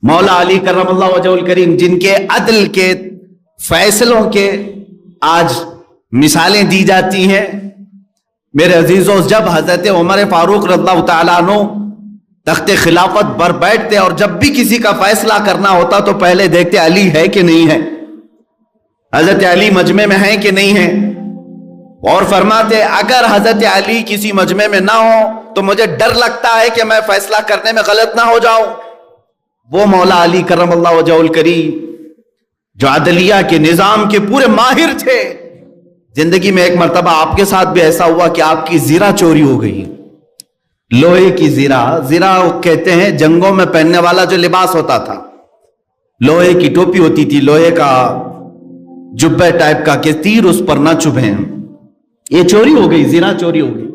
مولا علی کرم اللہ وجہہ الکریم جن کے عدل کے فیصلوں کے آج مثالیں دی جاتی ہیں. میرے عزیزوں، جب حضرت عمر فاروق رضی اللہ تعالیٰ عنہ تخت خلافت پر بیٹھتے اور جب بھی کسی کا فیصلہ کرنا ہوتا تو پہلے دیکھتے علی ہے کہ نہیں ہے، حضرت علی مجمع میں ہیں کہ نہیں ہیں، اور فرماتے اگر حضرت علی کسی مجمع میں نہ ہو تو مجھے ڈر لگتا ہے کہ میں فیصلہ کرنے میں غلط نہ ہو جاؤں. وہ مولا علی کرم اللہ وجہہ الکریم جو عدلیہ کے نظام کے پورے ماہر تھے، زندگی میں ایک مرتبہ آپ کے ساتھ بھی ایسا ہوا کہ آپ کی زیرہ چوری ہو گئی، لوہے کی زیرہ. زیرہ کہتے ہیں جنگوں میں پہننے والا جو لباس ہوتا تھا، لوہے کی ٹوپی ہوتی تھی، لوہے کا جبہ ٹائپ کا کہ تیر اس پر نہ چبھیں. یہ چوری ہو گئی، زیرہ چوری ہو گئی.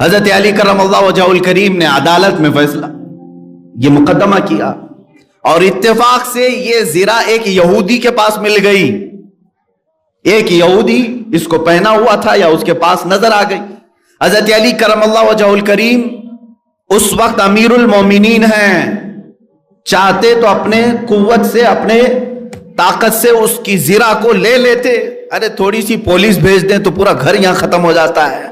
حضرت علی کرم اللہ وجہہ الکریم نے عدالت میں فیصلہ یہ مقدمہ کیا اور اتفاق سے یہ زیرہ ایک یہودی کے پاس مل گئی. ایک یہودی اس کو پہنا ہوا تھا یا اس کے پاس نظر آ گئی. حضرت علی کرم اللہ وجہہ الکریم اس وقت امیر المومنین ہیں، چاہتے تو اپنے قوت سے اپنے طاقت سے اس کی زیرہ کو لے لیتے، ارے تھوڑی سی پولیس بھیج دیں تو پورا گھر یہاں ختم ہو جاتا ہے.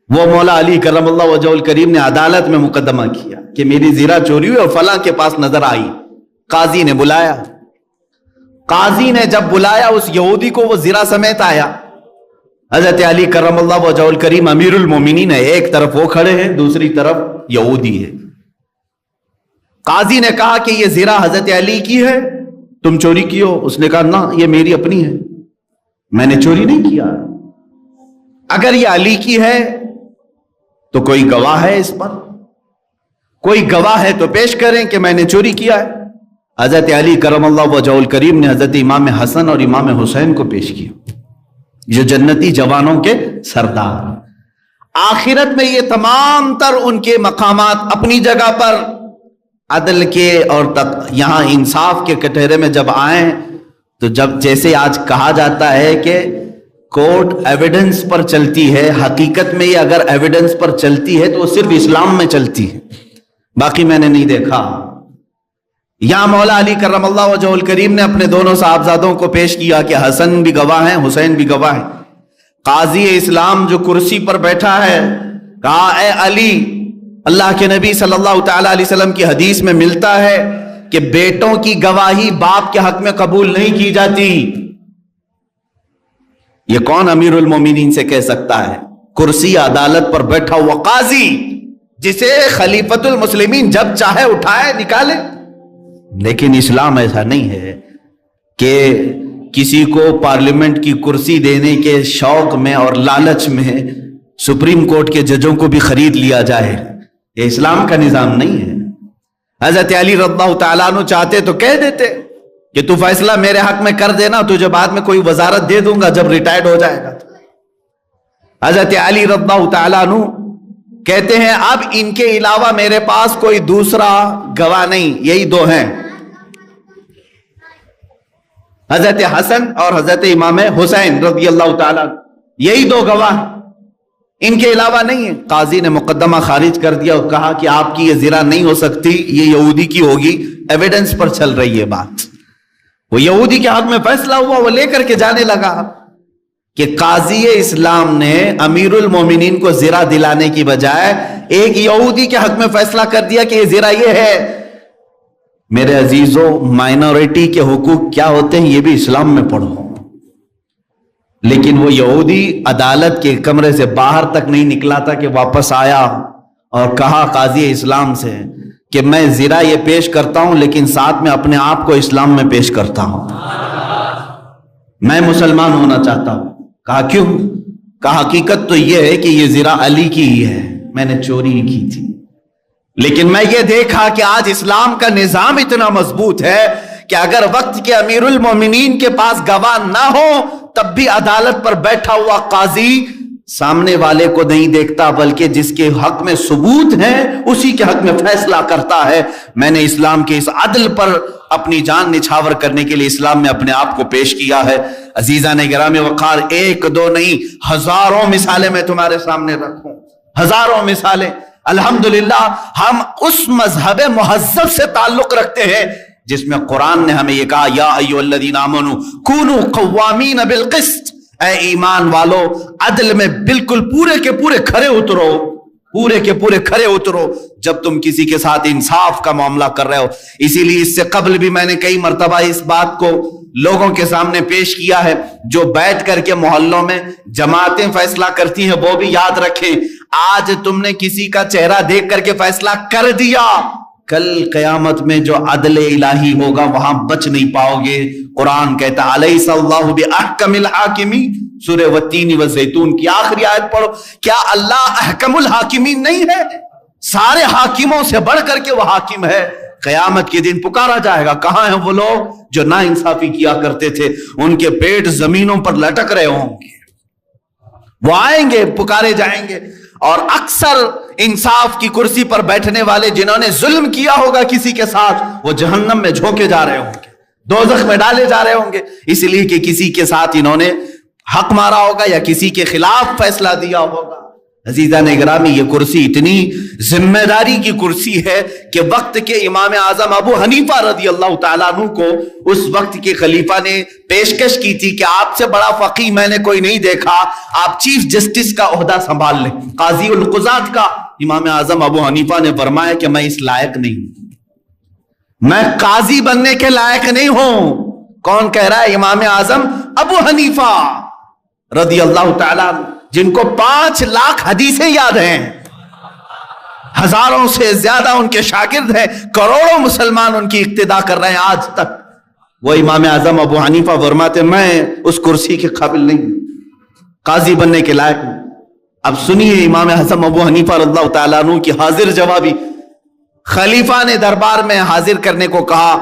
وہ مولا علی کرم اللہ وجہہ الکریم نے عدالت میں مقدمہ کیا کہ میری زیرہ چوری ہوئی اور فلاں کے پاس نظر آئی. قاضی نے بلایا، قاضی نے جب بلایا اس یہودی کو، وہ زیرہ سمیت آیا. حضرت علی کرم اللہ وجہہ الکریم امیر المومنین ہے، ایک طرف وہ کھڑے ہیں، دوسری طرف یہودی ہے. قاضی نے کہا کہ یہ زیرہ حضرت علی کی ہے، تم چوری کی ہو؟ اس نے کہا نہ، یہ میری اپنی ہے، میں نے چوری نہیں کیا. اگر یہ علی کی ہے تو کوئی گواہ ہے اس پر؟ کوئی گواہ ہے تو پیش کریں کہ میں نے چوری کیا ہے. حضرت علی کرم اللہ وجہہ الکریم نے حضرت امام حسن اور امام حسین کو پیش کیا، جو جنتی جوانوں کے سردار. آخرت میں یہ تمام تر ان کے مقامات اپنی جگہ پر عدل کے اور یہاں انصاف کے کٹہرے میں جب آئیں تو جب جیسے آج کہا جاتا ہے کہ کورٹ ایویڈنس پر چلتی ہے، حقیقت میں یہ اگر ایویڈنس پر چلتی ہے تو وہ صرف اسلام میں چلتی ہے، باقی میں نے نہیں دیکھا. یہاں مولا علی کرم اللہ وجہہ الکریم نے اپنے دونوں صاحبزادوں کو پیش کیا کہ حسن بھی گواہ ہیں، حسین بھی گواہ ہیں. قاضی اسلام جو کرسی پر بیٹھا ہے کہا اے علی، اللہ کے نبی صلی اللہ تعالی علیہ وسلم کی حدیث میں ملتا ہے کہ بیٹوں کی گواہی باپ کے حق میں قبول نہیں کی جاتی. یہ کون امیر المومنین سے کہہ سکتا ہے؟ کرسی عدالت پر بیٹھا ہوا قاضی جسے خلیفۃ المسلمین جب چاہے اٹھائے نکالے. لیکن اسلام ایسا نہیں ہے کہ کسی کو پارلیمنٹ کی کرسی دینے کے شوق میں اور لالچ میں سپریم کورٹ کے ججوں کو بھی خرید لیا جائے. یہ اسلام کا نظام نہیں ہے. حضرت علی رضی اللہ تعالیٰ عنہ چاہتے تو کہہ دیتے کہ تو فیصلہ میرے حق میں کر دینا، تجھے بعد میں کوئی وزارت دے دوں گا جب ریٹائرڈ ہو جائے گا. حضرت علی رضی اللہ تعالیٰ عنہ کہتے ہیں اب ان کے علاوہ میرے پاس کوئی دوسرا گواہ نہیں، یہی دو ہیں، حضرت حسن اور حضرت امام حسین رضی اللہ تعالیٰ، یہی دو گواہ، ان کے علاوہ نہیں ہے. قاضی نے مقدمہ خارج کر دیا اور کہا کہ آپ کی یہ زیرہ نہیں ہو سکتی، یہ یہودی کی ہوگی، ایویڈنس پر چل رہی ہے بات. وہ یہودی کے حق میں فیصلہ ہوا، وہ لے کر کے جانے لگا کہ قاضی اسلام نے امیر المومنین کو زیرہ دلانے کی بجائے ایک یہودی کے حق میں فیصلہ کر دیا کہ یہ زیرہ یہ ہے. میرے عزیزوں، مائنورٹی کے حقوق کیا ہوتے ہیں یہ بھی اسلام میں پڑھو. لیکن وہ یہودی عدالت کے کمرے سے باہر تک نہیں نکلا تھا کہ واپس آیا اور کہا قاضی اسلام سے کہ میں زیرہ یہ پیش کرتا ہوں لیکن ساتھ میں اپنے آپ کو اسلام میں پیش کرتا ہوں، میں مسلمان ہونا چاہتا ہوں. کہا کیوں؟ کہا حقیقت تو یہ ہے کہ یہ زیرہ علی کی ہی ہے، میں نے چوری ہی کی تھی، لیکن میں یہ دیکھا کہ آج اسلام کا نظام اتنا مضبوط ہے کہ اگر وقت کے امیر المومنین کے پاس گواہ نہ ہو تب بھی عدالت پر بیٹھا ہوا قاضی سامنے والے کو نہیں دیکھتا بلکہ جس کے حق میں ثبوت ہے اسی کے حق میں فیصلہ کرتا ہے. میں نے اسلام کے اس عدل پر اپنی جان نچھاور کرنے کے لیے اسلام میں اپنے آپ کو پیش کیا ہے. عزیزان گرامی وقار، ایک دو نہیں ہزاروں مثالیں میں تمہارے سامنے رکھوں، ہزاروں مثالیں. الحمدللہ ہم اس مذہب مہذب سے تعلق رکھتے ہیں جس میں قرآن نے ہمیں یہ کہا یا ایھا الذین آمنوا کونوا قوامین بالقسط، اے ایمان والو عدل میں بالکل پورے کے پورے کھرے اترو، پورے کے پورے کھرے اترو جب تم کسی کے ساتھ انصاف کا معاملہ کر رہے ہو۔ اسی لیے اس سے قبل بھی میں نے کئی مرتبہ اس بات کو لوگوں کے سامنے پیش کیا ہے، جو بیٹھ کر کے محلوں میں جماعتیں فیصلہ کرتی ہیں وہ بھی یاد رکھیں، آج تم نے کسی کا چہرہ دیکھ کر کے فیصلہ کر دیا، کل قیامت میں جو عدل الہی ہوگا وہاں بچ نہیں پاؤ گے۔ قرآن کہتا ہے الیس اللہ باحکم الحاکمین، سورہ والتین والزیتون کی آخری آیت پڑھو، کیا اللہ احکم الحاکمین نہیں ہے؟ سارے حاکموں سے بڑھ کر کے وہ حاکم ہے۔ قیامت کے دن پکارا جائے گا، کہاں ہیں وہ لوگ جو نا انصافی کیا کرتے تھے؟ ان کے پیٹ زمینوں پر لٹک رہے ہوں گے، وہ آئیں گے، پکارے جائیں گے، اور اکثر انصاف کی کرسی پر بیٹھنے والے جنہوں نے ظلم کیا ہوگا کسی کے ساتھ، وہ جہنم میں جھونکے جا رہے ہوں گے، دوزخ میں ڈالے جا رہے ہوں گے، اس لیے کہ کسی کے ساتھ انہوں نے حق مارا ہوگا یا کسی کے خلاف فیصلہ دیا ہوگا۔ عزیزان گرامی، یہ کرسی اتنی ذمہ داری کی کرسی ہے کہ وقت کے امام اعظم ابو حنیفہ رضی اللہ تعالیٰ عنہ کو اس وقت کے خلیفہ نے پیشکش کی تھی کہ آپ سے بڑا فقیہ میں نے کوئی نہیں دیکھا، آپ چیف جسٹس کا عہدہ سنبھال لیں، قاضی القضات کا۔ امام اعظم ابو حنیفہ نے فرمایا کہ میں اس لائق نہیں ہوں، میں قاضی بننے کے لائق نہیں ہوں۔ کون کہہ رہا ہے؟ امام اعظم ابو حنیفہ رضی اللہ تعالیٰ عنہ، جن کو 5 لاکھ حدیثیں یاد ہیں، ہزاروں سے زیادہ ان کے شاگرد ہیں، کروڑوں مسلمان ان کی اقتدا کر رہے ہیں آج تک۔ وہ امام اعظم ابو حنیفہ فرماتے میں اس کرسی کے قابل نہیں ہوں، قاضی بننے کے لائق ہوں۔ اب سنیے امام اعظم ابو حنیفہ رضی اللہ تعالیٰ عنہ کی حاضر جوابی۔ خلیفہ نے دربار میں حاضر کرنے کو کہا،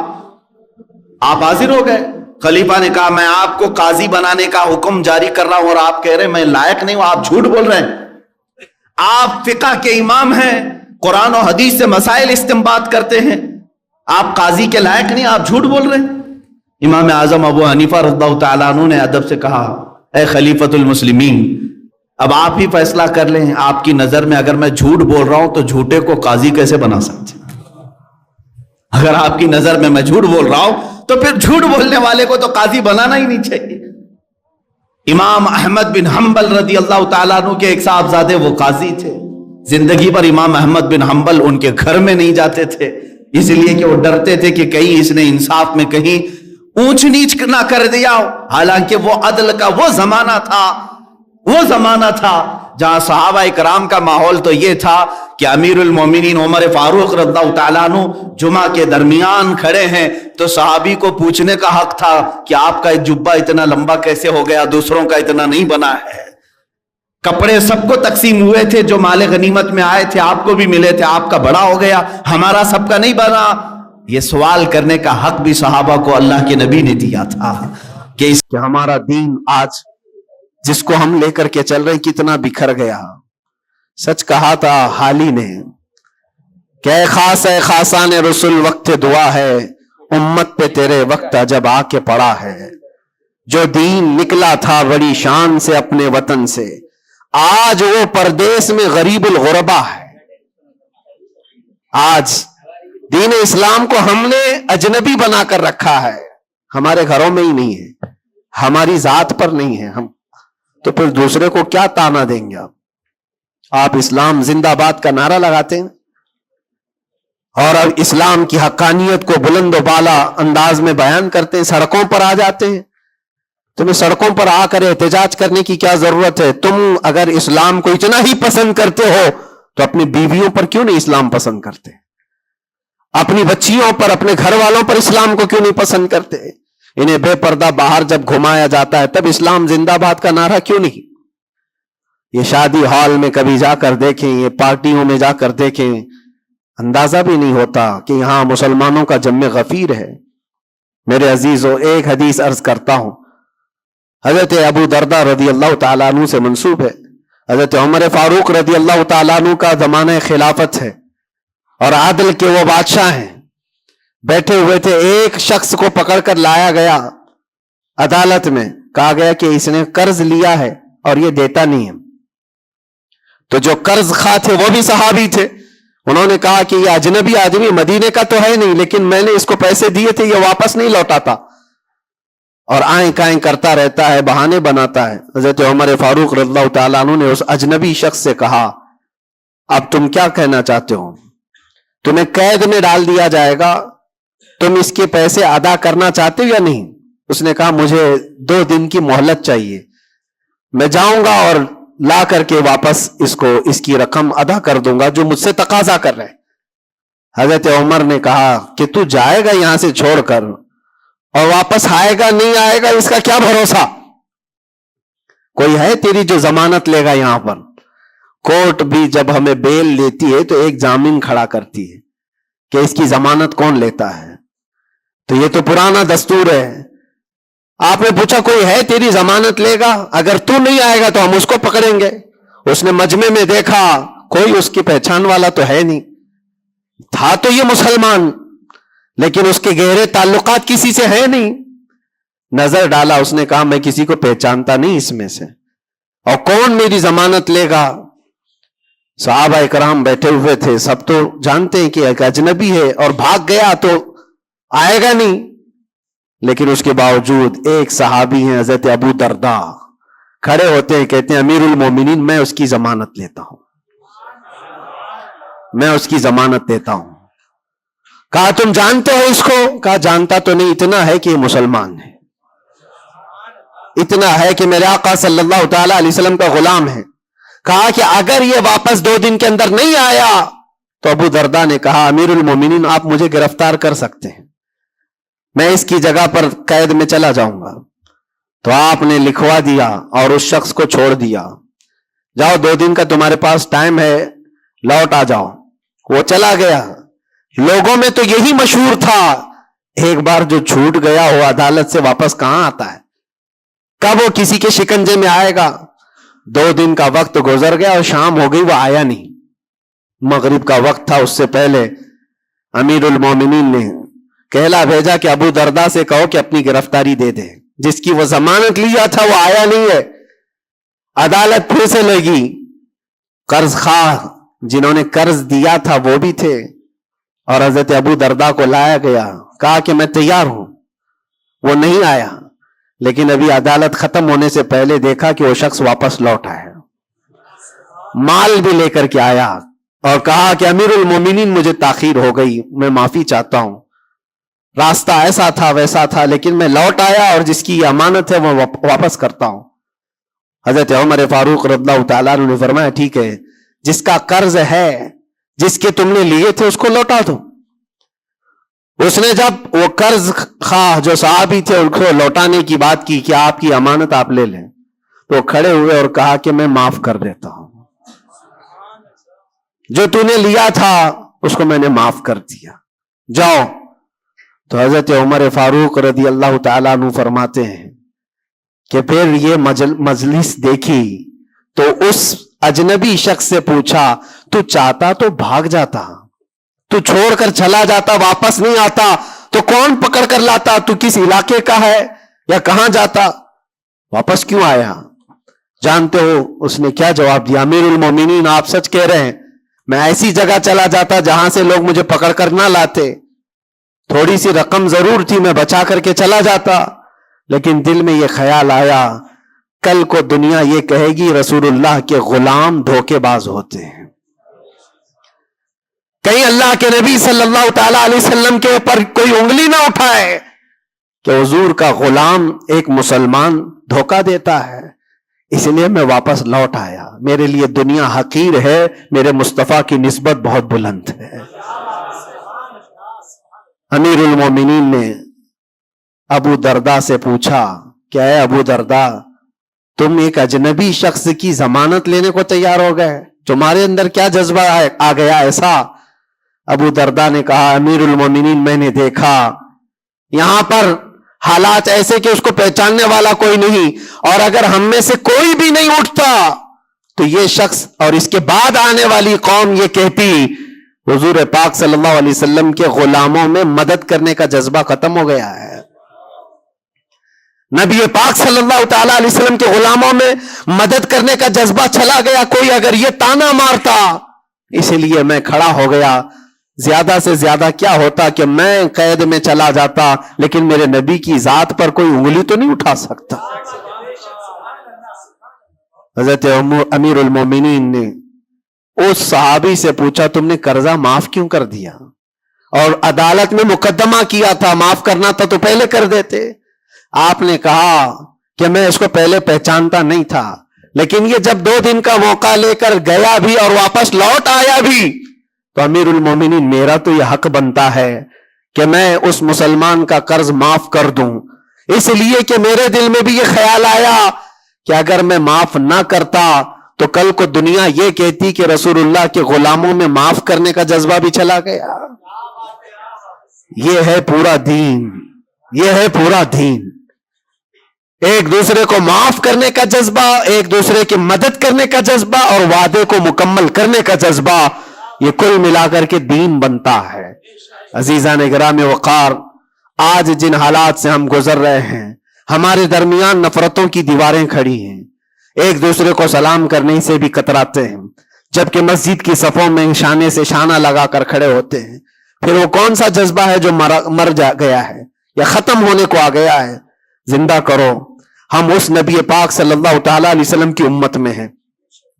آپ حاضر ہو گئے۔ خلیفہ نے کہا میں آپ کو قاضی بنانے کا حکم جاری کر رہا ہوں اور آپ کہہ رہے ہیں میں لائق نہیں ہوں، آپ جھوٹ بول رہے ہیں، آپ فقہ کے امام ہیں، قرآن و حدیث سے مسائل استنباط کرتے ہیں، آپ قاضی کے لائق نہیں، آپ جھوٹ بول رہے ہیں۔ امام اعظم ابو حنیفہ رضی اللہ تعالیٰ عنہ نے ادب سے کہا اے خلیفۃ المسلمین، اب آپ ہی فیصلہ کر لیں، آپ کی نظر میں اگر میں جھوٹ بول رہا ہوں تو جھوٹے کو قاضی کیسے بنا سکتے؟ اگر آپ کی نظر میں جھوٹ بول رہا ہوں تو پھر جھوٹ بولنے والے کو تو قاضی بنانا ہی نہیں چاہیے۔ امام احمد بن حنبل رضی اللہ تعالیٰ عنہ کے ایک صاحبزادے وہ قاضی تھے، زندگی پر امام احمد بن حنبل ان کے گھر میں نہیں جاتے تھے، اس لیے کہ وہ ڈرتے تھے کہ کہیں اس نے انصاف میں کہیں اونچ نیچ نہ کر دیا ہو۔ حالانکہ وہ عدل کا وہ زمانہ تھا جہاں صحابہ کرام کا ماحول تو یہ تھا کہ امیر المومنین عمر فاروق رضی اللہ تعالیٰ عنہ جمعہ کے درمیان کھڑے ہیں تو صحابی کو پوچھنے کا حق تھا کہ آپ کا جبہ اتنا لمبا کیسے ہو گیا، دوسروں کا اتنا نہیں بنا ہے۔ کپڑے سب کو تقسیم ہوئے تھے، جو مال غنیمت میں آئے تھے آپ کو بھی ملے تھے، آپ کا بڑا ہو گیا، ہمارا سب کا نہیں بنا۔ یہ سوال کرنے کا حق بھی صحابہ کو اللہ کے نبی نے دیا تھا کہ ہمارا دین آج جس کو ہم لے کر کے چل رہے ہیں کتنا بکھر گیا۔ سچ کہا تھا حالی نے کہ اے خاصان رسول وقت دعا ہے، امت پہ تیرے وقت جب آ کے پڑا ہے، جو دین نکلا تھا بڑی شان سے اپنے وطن سے، آج وہ پردیس میں غریب الغربا ہے۔ آج دین اسلام کو ہم نے اجنبی بنا کر رکھا ہے، ہمارے گھروں میں ہی نہیں ہے، ہماری ذات پر نہیں ہے، ہم تو پھر دوسرے کو کیا تانا دیں گے؟ آپ اسلام زندہ باد کا نعرہ لگاتے ہیں اور اب اسلام کی حقانیت کو بلند و بالا انداز میں بیان کرتے ہیں، سڑکوں پر آ جاتے ہیں۔ تمہیں سڑکوں پر آ کر احتجاج کرنے کی کیا ضرورت ہے؟ تم اگر اسلام کو اتنا ہی پسند کرتے ہو تو اپنی بیویوں پر کیوں نہیں اسلام پسند کرتے؟ اپنی بچیوں پر، اپنے گھر والوں پر اسلام کو کیوں نہیں پسند کرتے؟ انہیں بے پردہ باہر جب گھمایا جاتا ہے تب اسلام زندہ باد کا نعرہ کیوں نہیں؟ یہ شادی ہال میں کبھی جا کر دیکھیں، یہ پارٹیوں میں جا کر دیکھیں، اندازہ بھی نہیں ہوتا کہ یہاں مسلمانوں کا جم غفیر ہے۔ میرے عزیزو، ایک حدیث عرض کرتا ہوں، حضرت ابو دردہ رضی اللہ تعالیٰ عنہ سے منسوب ہے، حضرت عمر فاروق رضی اللہ تعالیٰ عنہ کا زمانہ خلافت ہے اور عادل کے وہ بادشاہ ہیں، بیٹھے ہوئے تھے، ایک شخص کو پکڑ کر لایا گیا عدالت میں، کہا گیا کہ اس نے قرض لیا ہے اور یہ دیتا نہیں ہے، تو جو قرض خواہ تھے وہ بھی صحابی تھے. انہوں نے کہا کہ یہ اجنبی آدمی مدینے کا تو ہے نہیں، لیکن میں نے اس کو پیسے دیے تھے، یہ واپس نہیں لوٹاتا اور آئیں کائیں کرتا رہتا ہے، بہانے بناتا ہے. حضرت عمر فاروق رضی اللہ تعالیٰ عنہ نے اس اجنبی شخص سے کہا اب تم کیا کہنا چاہتے ہو؟ تمہیں قید میں ڈال دیا جائے گا، تم اس کے پیسے ادا کرنا چاہتے ہو یا نہیں؟ اس نے کہا مجھے 2 دن کی مہلت چاہیے، میں جاؤں گا اور لا کر کے واپس اس کی رقم ادا کر دوں گا جو مجھ سے تقاضا کر رہے. حضرت عمر نے کہا کہ تو جائے گا یہاں سے چھوڑ کر اور واپس آئے گا نہیں آئے گا اس کا کیا بھروسہ؟ کوئی ہے تیری جو ضمانت لے گا؟ یہاں پر کورٹ بھی جب ہمیں بیل لیتی ہے تو ایک ضامن کھڑا کرتی ہے کہ اس کی ضمانت کون لیتا ہے. تو یہ تو پرانا دستور ہے. آپ نے پوچھا کوئی ہے تیری ضمانت لے گا؟ اگر تو نہیں آئے گا تو ہم اس کو پکڑیں گے. اس نے مجمع میں دیکھا کوئی اس کی پہچان والا تو ہے نہیں. تھا تو یہ مسلمان لیکن اس کے گہرے تعلقات کسی سے ہے نہیں. نظر ڈالا، اس نے کہا میں کسی کو پہچانتا نہیں اس میں سے، اور کون میری ضمانت لے گا؟ صحابہ اکرام بیٹھے ہوئے تھے، سب تو جانتے ہیں کہ ایک اجنبی ہے اور بھاگ گیا تو آئے گا نہیں. لیکن اس کے باوجود ایک صحابی ہیں حضرت ابو درداء کھڑے ہوتے ہیں، کہتے ہیں امیر المومنین میں اس کی ضمانت لیتا ہوں، میں اس کی ضمانت دیتا ہوں. کہا تم جانتے ہو اس کو؟ کہا جانتا تو نہیں، اتنا ہے کہ یہ مسلمان ہے، اتنا ہے کہ میرے آقا صلی اللہ تعالی علیہ وسلم کا غلام ہے. کہا کہ اگر یہ واپس 2 دن کے اندر نہیں آیا تو ابو درداء نے کہا امیر المومنین آپ مجھے گرفتار کر سکتے ہیں، میں اس کی جگہ پر قید میں چلا جاؤں گا. تو آپ نے لکھوا دیا اور اس شخص کو چھوڑ دیا، جاؤ 2 دن کا تمہارے پاس ٹائم ہے، لوٹ آ جاؤ. وہ چلا گیا. لوگوں میں تو یہی مشہور تھا ایک بار جو چھوٹ گیا وہ عدالت سے واپس کہاں آتا ہے، کب وہ کسی کے شکنجے میں آئے گا. 2 دن کا وقت گزر گیا اور شام ہو گئی، وہ آیا نہیں. مغرب کا وقت تھا، اس سے پہلے امیر المومنین نے کہلا بھیجا کہ ابو درداء سے کہو کہ اپنی گرفتاری دے دے. جس کی وہ ضمانت لیا تھا وہ آیا نہیں ہے. عدالت پھر سے لگی. قرض خواہ جنہوں نے قرض دیا تھا وہ بھی تھے اور حضرت ابو درداء کو لایا گیا. کہا کہ میں تیار ہوں. وہ نہیں آیا، لیکن ابھی عدالت ختم ہونے سے پہلے دیکھا کہ وہ شخص واپس لوٹ آیا، مال بھی لے کر کے آیا اور کہا کہ امیر المومنین مجھے تاخیر ہو گئی، میں معافی چاہتا ہوں، راستہ ایسا تھا ویسا تھا، لیکن میں لوٹ آیا اور جس کی یہ امانت ہے وہ واپس کرتا ہوں. حضرت عمر فاروق رضی اللہ تعالیٰ عنہ نے فرمایا ٹھیک ہے، جس کا قرض ہے، جس کے تم نے لیے تھے اس کو لوٹا دو. اس نے جب وہ قرض خواہ جو صحابی تھے ان کو لوٹانے کی بات کی کہ آپ کی امانت آپ لے لیں، تو کھڑے ہوئے اور کہا کہ میں معاف کر دیتا ہوں، جو تو نے لیا تھا اس کو میں نے معاف کر دیا، جاؤ. تو حضرت عمر فاروق رضی اللہ تعالیٰ عنہ فرماتے ہیں کہ پھر یہ مجلس دیکھی تو اس اجنبی شخص سے پوچھا تو چاہتا تو بھاگ جاتا، تو چھوڑ کر چلا جاتا، واپس نہیں آتا تو کون پکڑ کر لاتا؟ تو کس علاقے کا ہے یا کہاں جاتا؟ واپس کیوں آیا؟ جانتے ہو اس نے کیا جواب دیا؟ امیر المومنین آپ سچ کہہ رہے ہیں، میں ایسی جگہ چلا جاتا جہاں سے لوگ مجھے پکڑ کر نہ لاتے، تھوڑی سی رقم ضرور تھی، میں بچا کر کے چلا جاتا، لیکن دل میں یہ خیال آیا کل کو دنیا یہ کہے گی رسول اللہ کے غلام دھوکے باز ہوتے ہیں، کہیں اللہ کے نبی صلی اللہ تعالی علیہ وسلم کے اوپر کوئی انگلی نہ اٹھائے کہ حضور کا غلام ایک مسلمان دھوکہ دیتا ہے. اس لیے میں واپس لوٹ آیا. میرے لیے دنیا حقیر ہے، میرے مصطفیٰ کی نسبت بہت بلند ہے. امیر المومنین نے ابو درداء سے پوچھا کہ اے ابو درداء، تم ایک اجنبی شخص کی ضمانت لینے کو تیار ہو گئے، تمہارے اندر کیا جذبہ آ گیا ایسا؟ ابو درداء نے کہا امیر المومنین میں نے دیکھا یہاں پر حالات ایسے کہ اس کو پہچاننے والا کوئی نہیں، اور اگر ہم میں سے کوئی بھی نہیں اٹھتا تو یہ شخص اور اس کے بعد آنے والی قوم یہ کہتی حضور پاک صلی اللہ علیہ وسلم کے غلاموں میں مدد کرنے کا جذبہ ختم ہو گیا ہے. نبی پاک صلی اللہ تعالی علیہ وسلم کے غلاموں میں مدد کرنے کا جذبہ چلا گیا. کوئی اگر یہ تانا مارتا اسی لیے میں کھڑا ہو گیا, زیادہ سے زیادہ کیا ہوتا کہ میں قید میں چلا جاتا, لیکن میرے نبی کی ذات پر کوئی انگلی تو نہیں اٹھا سکتا. حضرت امیر المومنین نے اس صحابی سے پوچھا تم نے قرضہ معاف کیوں کر دیا؟ اور عدالت میں مقدمہ کیا تھا, معاف کرنا تھا تو پہلے کر دیتے. آپ نے کہا کہ میں اس کو پہلے پہچانتا نہیں تھا, لیکن یہ جب 2 دن کا موقع لے کر گیا بھی اور واپس لوٹ آیا بھی تو امیر المومنین میرا تو یہ حق بنتا ہے کہ میں اس مسلمان کا قرض معاف کر دوں, اس لیے کہ میرے دل میں بھی یہ خیال آیا کہ اگر میں معاف نہ کرتا تو کل کو دنیا یہ کہتی کہ رسول اللہ کے غلاموں میں معاف کرنے کا جذبہ بھی چلا گیا. یہ ہے پورا دین, یہ ہے پورا دین. ایک دوسرے کو معاف کرنے کا جذبہ, ایک دوسرے کی مدد کرنے کا جذبہ اور وعدے کو مکمل کرنے کا جذبہ, یہ کل ملا کر کے دین بنتا ہے. عزیزان گرامی وقار, آج جن حالات سے ہم گزر رہے ہیں, ہمارے درمیان نفرتوں کی دیواریں کھڑی ہیں, ایک دوسرے کو سلام کرنے سے بھی کتراتے ہیں, جبکہ مسجد کی صفوں میں شانے سے شانہ لگا کر کھڑے ہوتے ہیں. پھر وہ کون سا جذبہ ہے جو مر گیا ہے یا ختم ہونے کو آ گیا ہے؟ زندہ کرو. ہم اس نبی پاک صلی اللہ تعالی علیہ وسلم کی امت میں ہیں,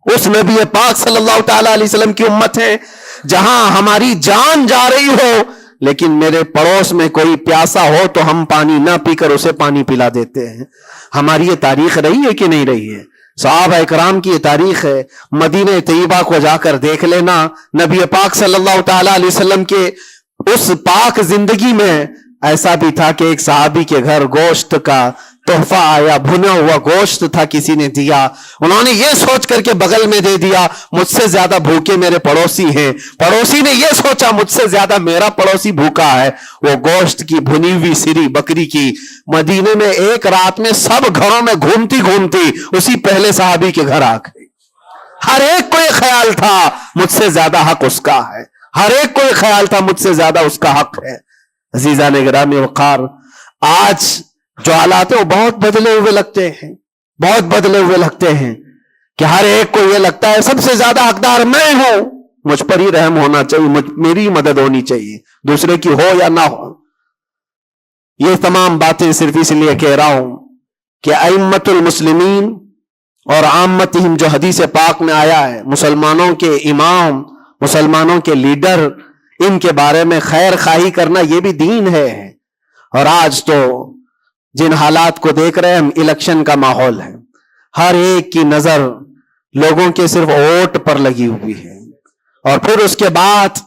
اس نبی پاک صلی اللہ تعالی علیہ وسلم کی امت ہے جہاں ہماری جان جا رہی ہو لیکن میرے پڑوس میں کوئی پیاسا ہو تو ہم پانی نہ پی کر اسے پانی پلا دیتے ہیں. ہماری یہ تاریخ رہی ہے کہ نہیں رہی ہے؟ صحابہ اکرام کی یہ تاریخ ہے. مدینہ طیبہ کو جا کر دیکھ لینا, نبی پاک صلی اللہ تعالی علیہ وسلم کے اس پاک زندگی میں ایسا بھی تھا کہ ایک صحابی کے گھر گوشت کا تحفہ آیا, بھنا ہوا گوشت تھا, کسی نے دیا, انہوں نے یہ سوچ کر کے بغل میں دے دیا مجھ سے زیادہ بھوکے میرے پڑوسی ہیں. پڑوسی نے یہ سوچا مجھ سے زیادہ میرا پڑوسی بھوکا ہے. وہ گوشت کی بھنی ہوئی سری بکری کی مدینے میں ایک رات میں سب گھروں میں گھومتی گھومتی اسی پہلے صحابی کے گھر آ گئی. ہر ایک کو یہ خیال تھا مجھ سے زیادہ حق اس کا ہے, ہر ایک کو یہ خیال تھا مجھ سے زیادہ اس کا حق ہے. عزیزان گرامی وقار, آج جو حالات ہیں وہ بہت بدلے ہوئے لگتے ہیں, بہت بدلے ہوئے لگتے ہیں کہ ہر ایک کو یہ لگتا ہے سب سے زیادہ حقدار میں ہوں, مجھ پر ہی رحم ہونا چاہیے, میری مدد ہونی چاہیے, دوسرے کی ہو یا نہ ہو. یہ تمام باتیں صرف اس لیے کہہ رہا ہوں کہ ائمۃ المسلمین اور عامتہم جو حدیث پاک میں آیا ہے, مسلمانوں کے امام, مسلمانوں کے لیڈر, ان کے بارے میں خیر خواہی کرنا یہ بھی دین ہے. اور آج تو جن حالات کو دیکھ رہے ہیں ہم, الیکشن کا ماحول ہے, ہر ایک کی نظر لوگوں کے صرف ووٹ پر لگی ہوئی ہے, اور پھر اس کے بعد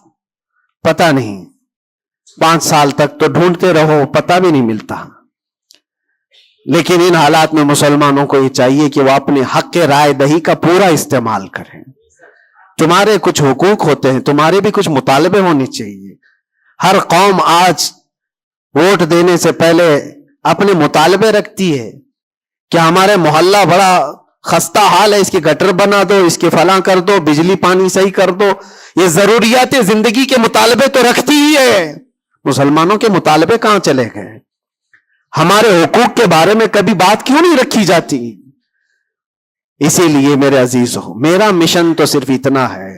پتہ نہیں 5 سال تک تو ڈھونڈتے رہو, پتہ بھی نہیں ملتا. لیکن ان حالات میں مسلمانوں کو یہ چاہیے کہ وہ اپنے حق رائے دہی کا پورا استعمال کریں. تمہارے کچھ حقوق ہوتے ہیں, تمہارے بھی کچھ مطالبے ہونے چاہیے. ہر قوم آج ووٹ دینے سے پہلے اپنے مطالبے رکھتی ہے کہ ہمارے محلہ بڑا خستہ حال ہے, اس کی گٹر بنا دو, اس کے فلاں کر دو, بجلی پانی صحیح کر دو. یہ ضروریات زندگی کے مطالبے تو رکھتی ہی ہے. مسلمانوں کے مطالبے کہاں چلے گئے؟ ہمارے حقوق کے بارے میں کبھی بات کیوں نہیں رکھی جاتی؟ اسی لیے میرے عزیزو, میرا مشن تو صرف اتنا ہے,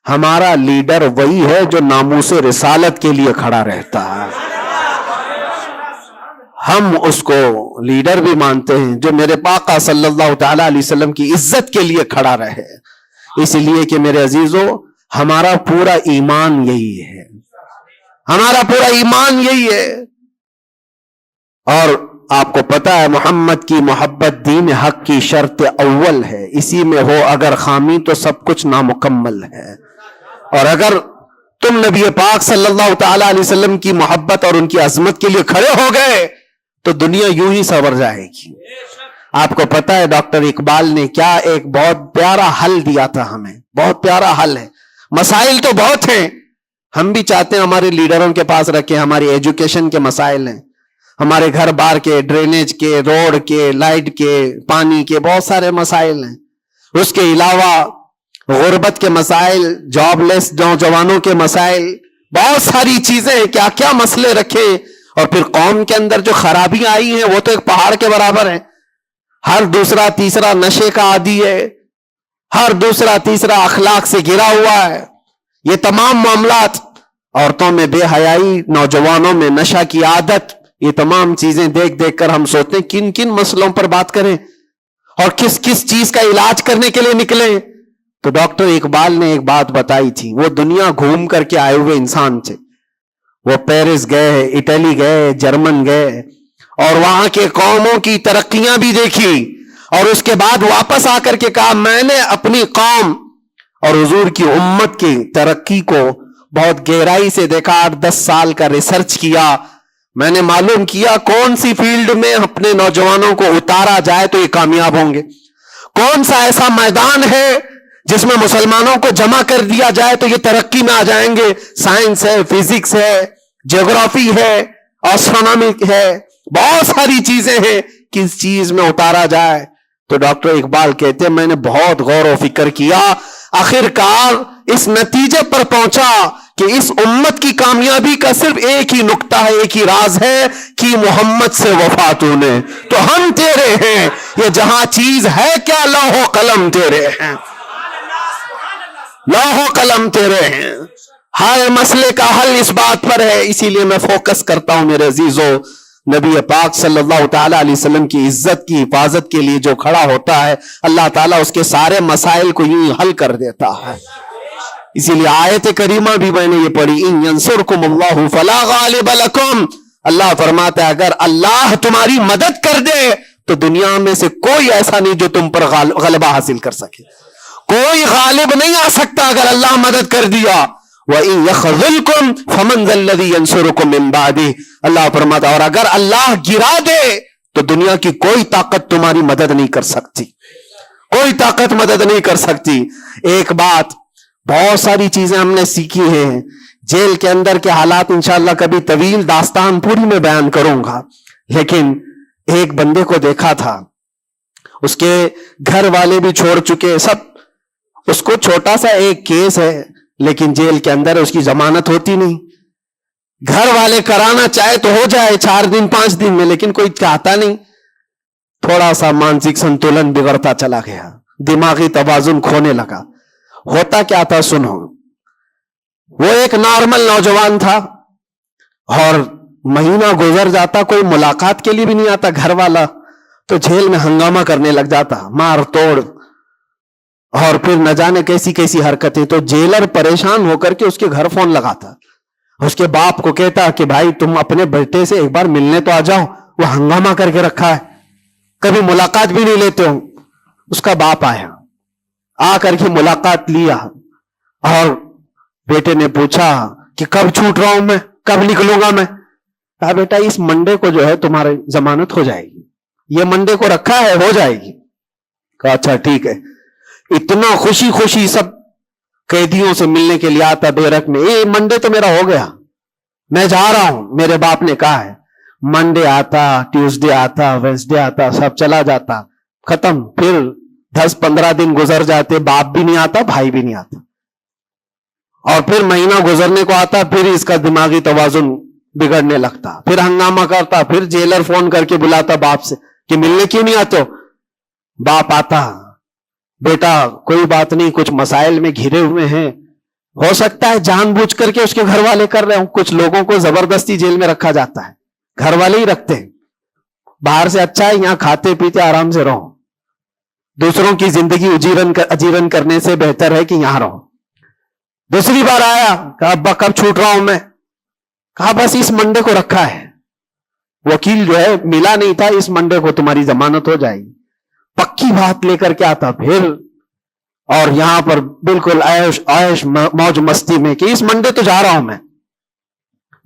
ہمارا لیڈر وہی ہے جو ناموس رسالت کے لیے کھڑا رہتا ہے. ہم اس کو لیڈر بھی مانتے ہیں جو میرے آقا صلی اللہ تعالی علیہ وسلم کی عزت کے لیے کھڑا رہے. اس لیے کہ میرے عزیزو, ہمارا پورا ایمان یہی ہے, ہمارا پورا ایمان یہی ہے. اور آپ کو پتا ہے محمد کی محبت دین حق کی شرط اول ہے, اسی میں ہو اگر خامی تو سب کچھ نامکمل ہے. اور اگر تم نبی پاک صلی اللہ تعالی علیہ وسلم کی محبت اور ان کی عظمت کے لیے کھڑے ہو گئے تو دنیا یوں ہی سنور جائے گی. آپ کو پتا ہے ڈاکٹر اقبال نے کیا ایک بہت پیارا حل دیا تھا ہمیں, بہت پیارا حل ہے. مسائل تو بہت ہیں, ہم بھی چاہتے ہیں ہمارے لیڈروں کے پاس رکھیں. ہماری ایجوکیشن کے مسائل ہیں, ہمارے گھر بار کے, ڈرینیج کے, روڈ کے, لائٹ کے, پانی کے, بہت سارے مسائل ہیں. اس کے علاوہ غربت کے مسائل, جاب لیس نوجوانوں کے مسائل, بہت ساری چیزیں ہیں. کیا کیا مسئلے رکھے اور پھر قوم کے اندر جو خرابیاں آئی ہیں وہ تو ایک پہاڑ کے برابر ہیں. ہر دوسرا تیسرا نشے کا عادی ہے, ہر دوسرا تیسرا اخلاق سے گرا ہوا ہے. یہ تمام معاملات, عورتوں میں بے حیائی, نوجوانوں میں نشہ کی عادت, یہ تمام چیزیں دیکھ دیکھ کر ہم سوچتے ہیں کن کن مسئلوں پر بات کریں اور کس کس چیز کا علاج کرنے کے لیے نکلیں. تو ڈاکٹر اقبال نے ایک بات بتائی تھی. وہ دنیا گھوم کر کے آئے ہوئے انسان تھے. وہ پیرس گئے, اٹلی گئے, جرمن گئے اور وہاں کے قوموں کی ترقیاں بھی دیکھی, اور اس کے بعد واپس آ کر کے کہا میں نے اپنی قوم اور حضور کی امت کی ترقی کو بہت گہرائی سے دیکھا. 8-10 سال کا ریسرچ کیا, میں نے معلوم کیا کون سی فیلڈ میں اپنے نوجوانوں کو اتارا جائے تو یہ کامیاب ہوں گے, کون سا ایسا میدان ہے جس میں مسلمانوں کو جمع کر دیا جائے تو یہ ترقی میں آ جائیں گے. سائنس ہے, فزکس ہے, جغرافی ہے, ایسٹرونومی ہے, بہت ساری چیزیں ہیں, کس چیز میں اتارا جائے. تو ڈاکٹر اقبال کہتے ہیں میں نے بہت غور و فکر کیا, آخر کار اس نتیجے پر پہنچا کہ اس امت کی کامیابی کا صرف ایک ہی نقطہ ہے, ایک ہی راز ہے کہ محمد سے وفا تو نے, تو ہم تیرے ہیں. یہ جہاں چیز ہے کیا, لوح و قلم تیرے ہیں, لوح و قلم تیرے ہیں. ہر مسئلے کا حل اس بات پر ہے. اسی لیے میں فوکس کرتا ہوں میرے عزیزو, نبی پاک صلی اللہ تعالی علیہ وسلم کی عزت کی حفاظت کے لیے جو کھڑا ہوتا ہے, اللہ تعالیٰ اس کے سارے مسائل کو یوں حل کر دیتا ہے. اسی لیے آیت کریمہ بھی میں نے یہ پڑھی, ان ینصرکم اللہ فلا غالب لکم. اللہ فرماتا ہے اگر اللہ تمہاری مدد کر دے تو دنیا میں سے کوئی ایسا نہیں جو تم پر غلبہ حاصل کر سکے. کوئی غالب نہیں آ سکتا اگر اللہ مدد کر دیا. وَإِن يَخْذُلْكُمْ فَمَنْ ذَا الَّذِي يَنْصُرُكُمْ مِنْ بَعْدِهِ. اللہ فرماتا اور اگر اللہ گرا دے تو دنیا کی کوئی طاقت تمہاری مدد نہیں کر سکتی, کوئی طاقت مدد نہیں کر سکتی. ایک بات, بہت ساری چیزیں ہم نے سیکھی ہیں. جیل کے اندر کے حالات انشاءاللہ کبھی طویل داستان پوری میں بیان کروں گا, لیکن ایک بندے کو دیکھا تھا, اس کے گھر والے بھی چھوڑ چکے سب, اس کو چھوٹا سا ایک کیس ہے لیکن جیل کے اندر اس کی ضمانت ہوتی نہیں. گھر والے کرانا چاہے تو ہو جائے 4 دن 5 دن میں, لیکن کوئی چاہتا نہیں. تھوڑا سا مانسک سنتولن بگڑتا چلا گیا, دماغی توازن کھونے لگا. ہوتا کیا تھا سنو, وہ ایک نارمل نوجوان تھا اور مہینہ گزر جاتا, کوئی ملاقات کے لیے بھی نہیں آتا گھر والا, تو جیل میں ہنگامہ کرنے لگ جاتا, مار توڑ, اور پھر نہ جانے کیسی کیسی حرکتیں. تو جیلر پریشان ہو کر کے اس کے گھر فون لگاتا, اس کے باپ کو کہتا کہ بھائی تم اپنے بیٹے سے ایک بار ملنے تو آ جاؤ, وہ ہنگامہ کر کے رکھا ہے, کبھی ملاقات بھی نہیں لیتے ہو. اس کا باپ آیا, آ کر کے ملاقات لیا اور بیٹے نے پوچھا کہ کب چھوٹ رہا ہوں میں, کب نکلوں گا میں. کہا بیٹا اس منڈے کو جو ہے تمہاری ضمانت ہو جائے گی, یہ منڈے کو رکھا ہے, ہو جائے گی. کہا اچھا ٹھیک ہے. اتنا خوشی خوشی سب قیدیوں سے ملنے کے لیے آتا بیرک میں, اے منڈے تو میرا ہو گیا, میں جا رہا ہوں. میرے باپ نے کہا ہے منڈے آتا, ٹیوزڈے آتا, وینسڈے آتا, سب چلا جاتا, ختم. پھر 10-15 دن گزر جاتے, باپ بھی نہیں آتا, بھائی بھی نہیں آتا, اور پھر مہینہ گزرنے کو آتا, پھر اس کا دماغی توازن بگڑنے لگتا, پھر ہنگامہ کرتا, پھر جیلر فون کر کے بلاتا باپ سے کہ ملنے کیوں نہیں آتے ہو. باپ آتا, بیٹا کوئی بات نہیں, کچھ مسائل میں گھرے ہوئے ہیں, ہو سکتا ہے جان بوجھ کر کے اس کے گھر والے کر رہے ہوں, کچھ لوگوں کو زبردستی جیل میں رکھا جاتا ہے, گھر والے ہی رکھتے ہیں. باہر سے اچھا ہے یہاں کھاتے پیتے آرام سے رہو, دوسروں کی زندگی اجیرن کرنے سے بہتر ہے کہ یہاں رہو. دوسری بار آیا, کہا ابا کب چھوٹ رہا ہوں میں. کہا بس اس منڈے کو رکھا ہے, وکیل جو ہے ملا نہیں تھا, اس منڈے کو تمہاری ضمانت ہو جائے گی. پکی بات لے کر کے آتا پھر, اور یہاں پر بالکل عیش موج مستی میں کہ اس منڈے تو جا رہا ہوں میں.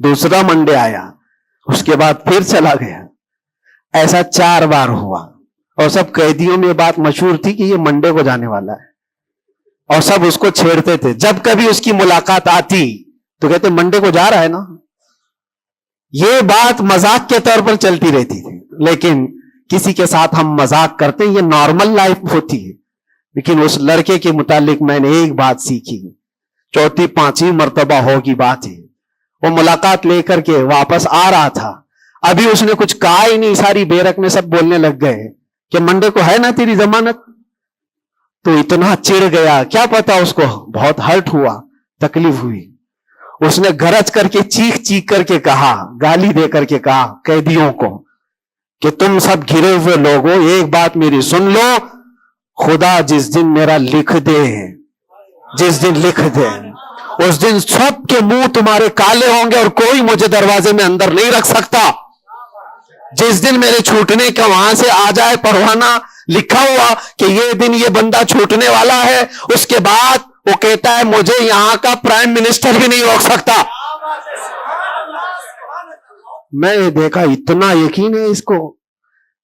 دوسرا منڈے آیا, اس کے بعد پھر چلا گیا. ایسا 4 بار ہوا, اور سب قیدیوں میں یہ بات مشہور تھی کہ یہ منڈے کو جانے والا ہے, اور سب اس کو چھیڑتے تھے. جب کبھی اس کی ملاقات آتی تو کہتے منڈے کو جا رہا ہے نا. یہ بات مذاق کے طور پر چلتی رہتی تھی, لیکن کسی کے ساتھ ہم مذاق کرتے ہیں, یہ نارمل لائف ہوتی ہے. لیکن اس لڑکے کے متعلق میں نے ایک بات سیکھی, 4تھی 5ویں مرتبہ ہوگی بات ہے, وہ ملاقات لے کر کے واپس آ رہا تھا، ابھی اس نے کچھ کہا ہی نہیں، ساری بیرک میں سب بولنے لگ گئے کہ منڈے کو ہے نا تیری ضمانت. تو اتنا چڑ گیا، کیا پتا اس کو بہت ہرٹ ہوا، تکلیف ہوئی. اس نے گرج کر کے چیخ چیخ کر کے کہا، گالی دے کر کے کہا قیدیوں کو کہ تم سب گھرے ہوئے لوگوں، ایک بات میری سن لو، خدا جس دن میرا لکھ دے، جس دن لکھ دے، اس دن سب کے منہ تمہارے کالے ہوں گے اور کوئی مجھے دروازے میں اندر نہیں رکھ سکتا. جس دن میرے چھوٹنے کا وہاں سے آ جائے پروانہ لکھا ہوا کہ یہ دن یہ بندہ چھوٹنے والا ہے، اس کے بعد وہ کہتا ہے مجھے یہاں کا پرائم منسٹر بھی نہیں روک سکتا. میں نے دیکھا اتنا یقین ہے اس کو.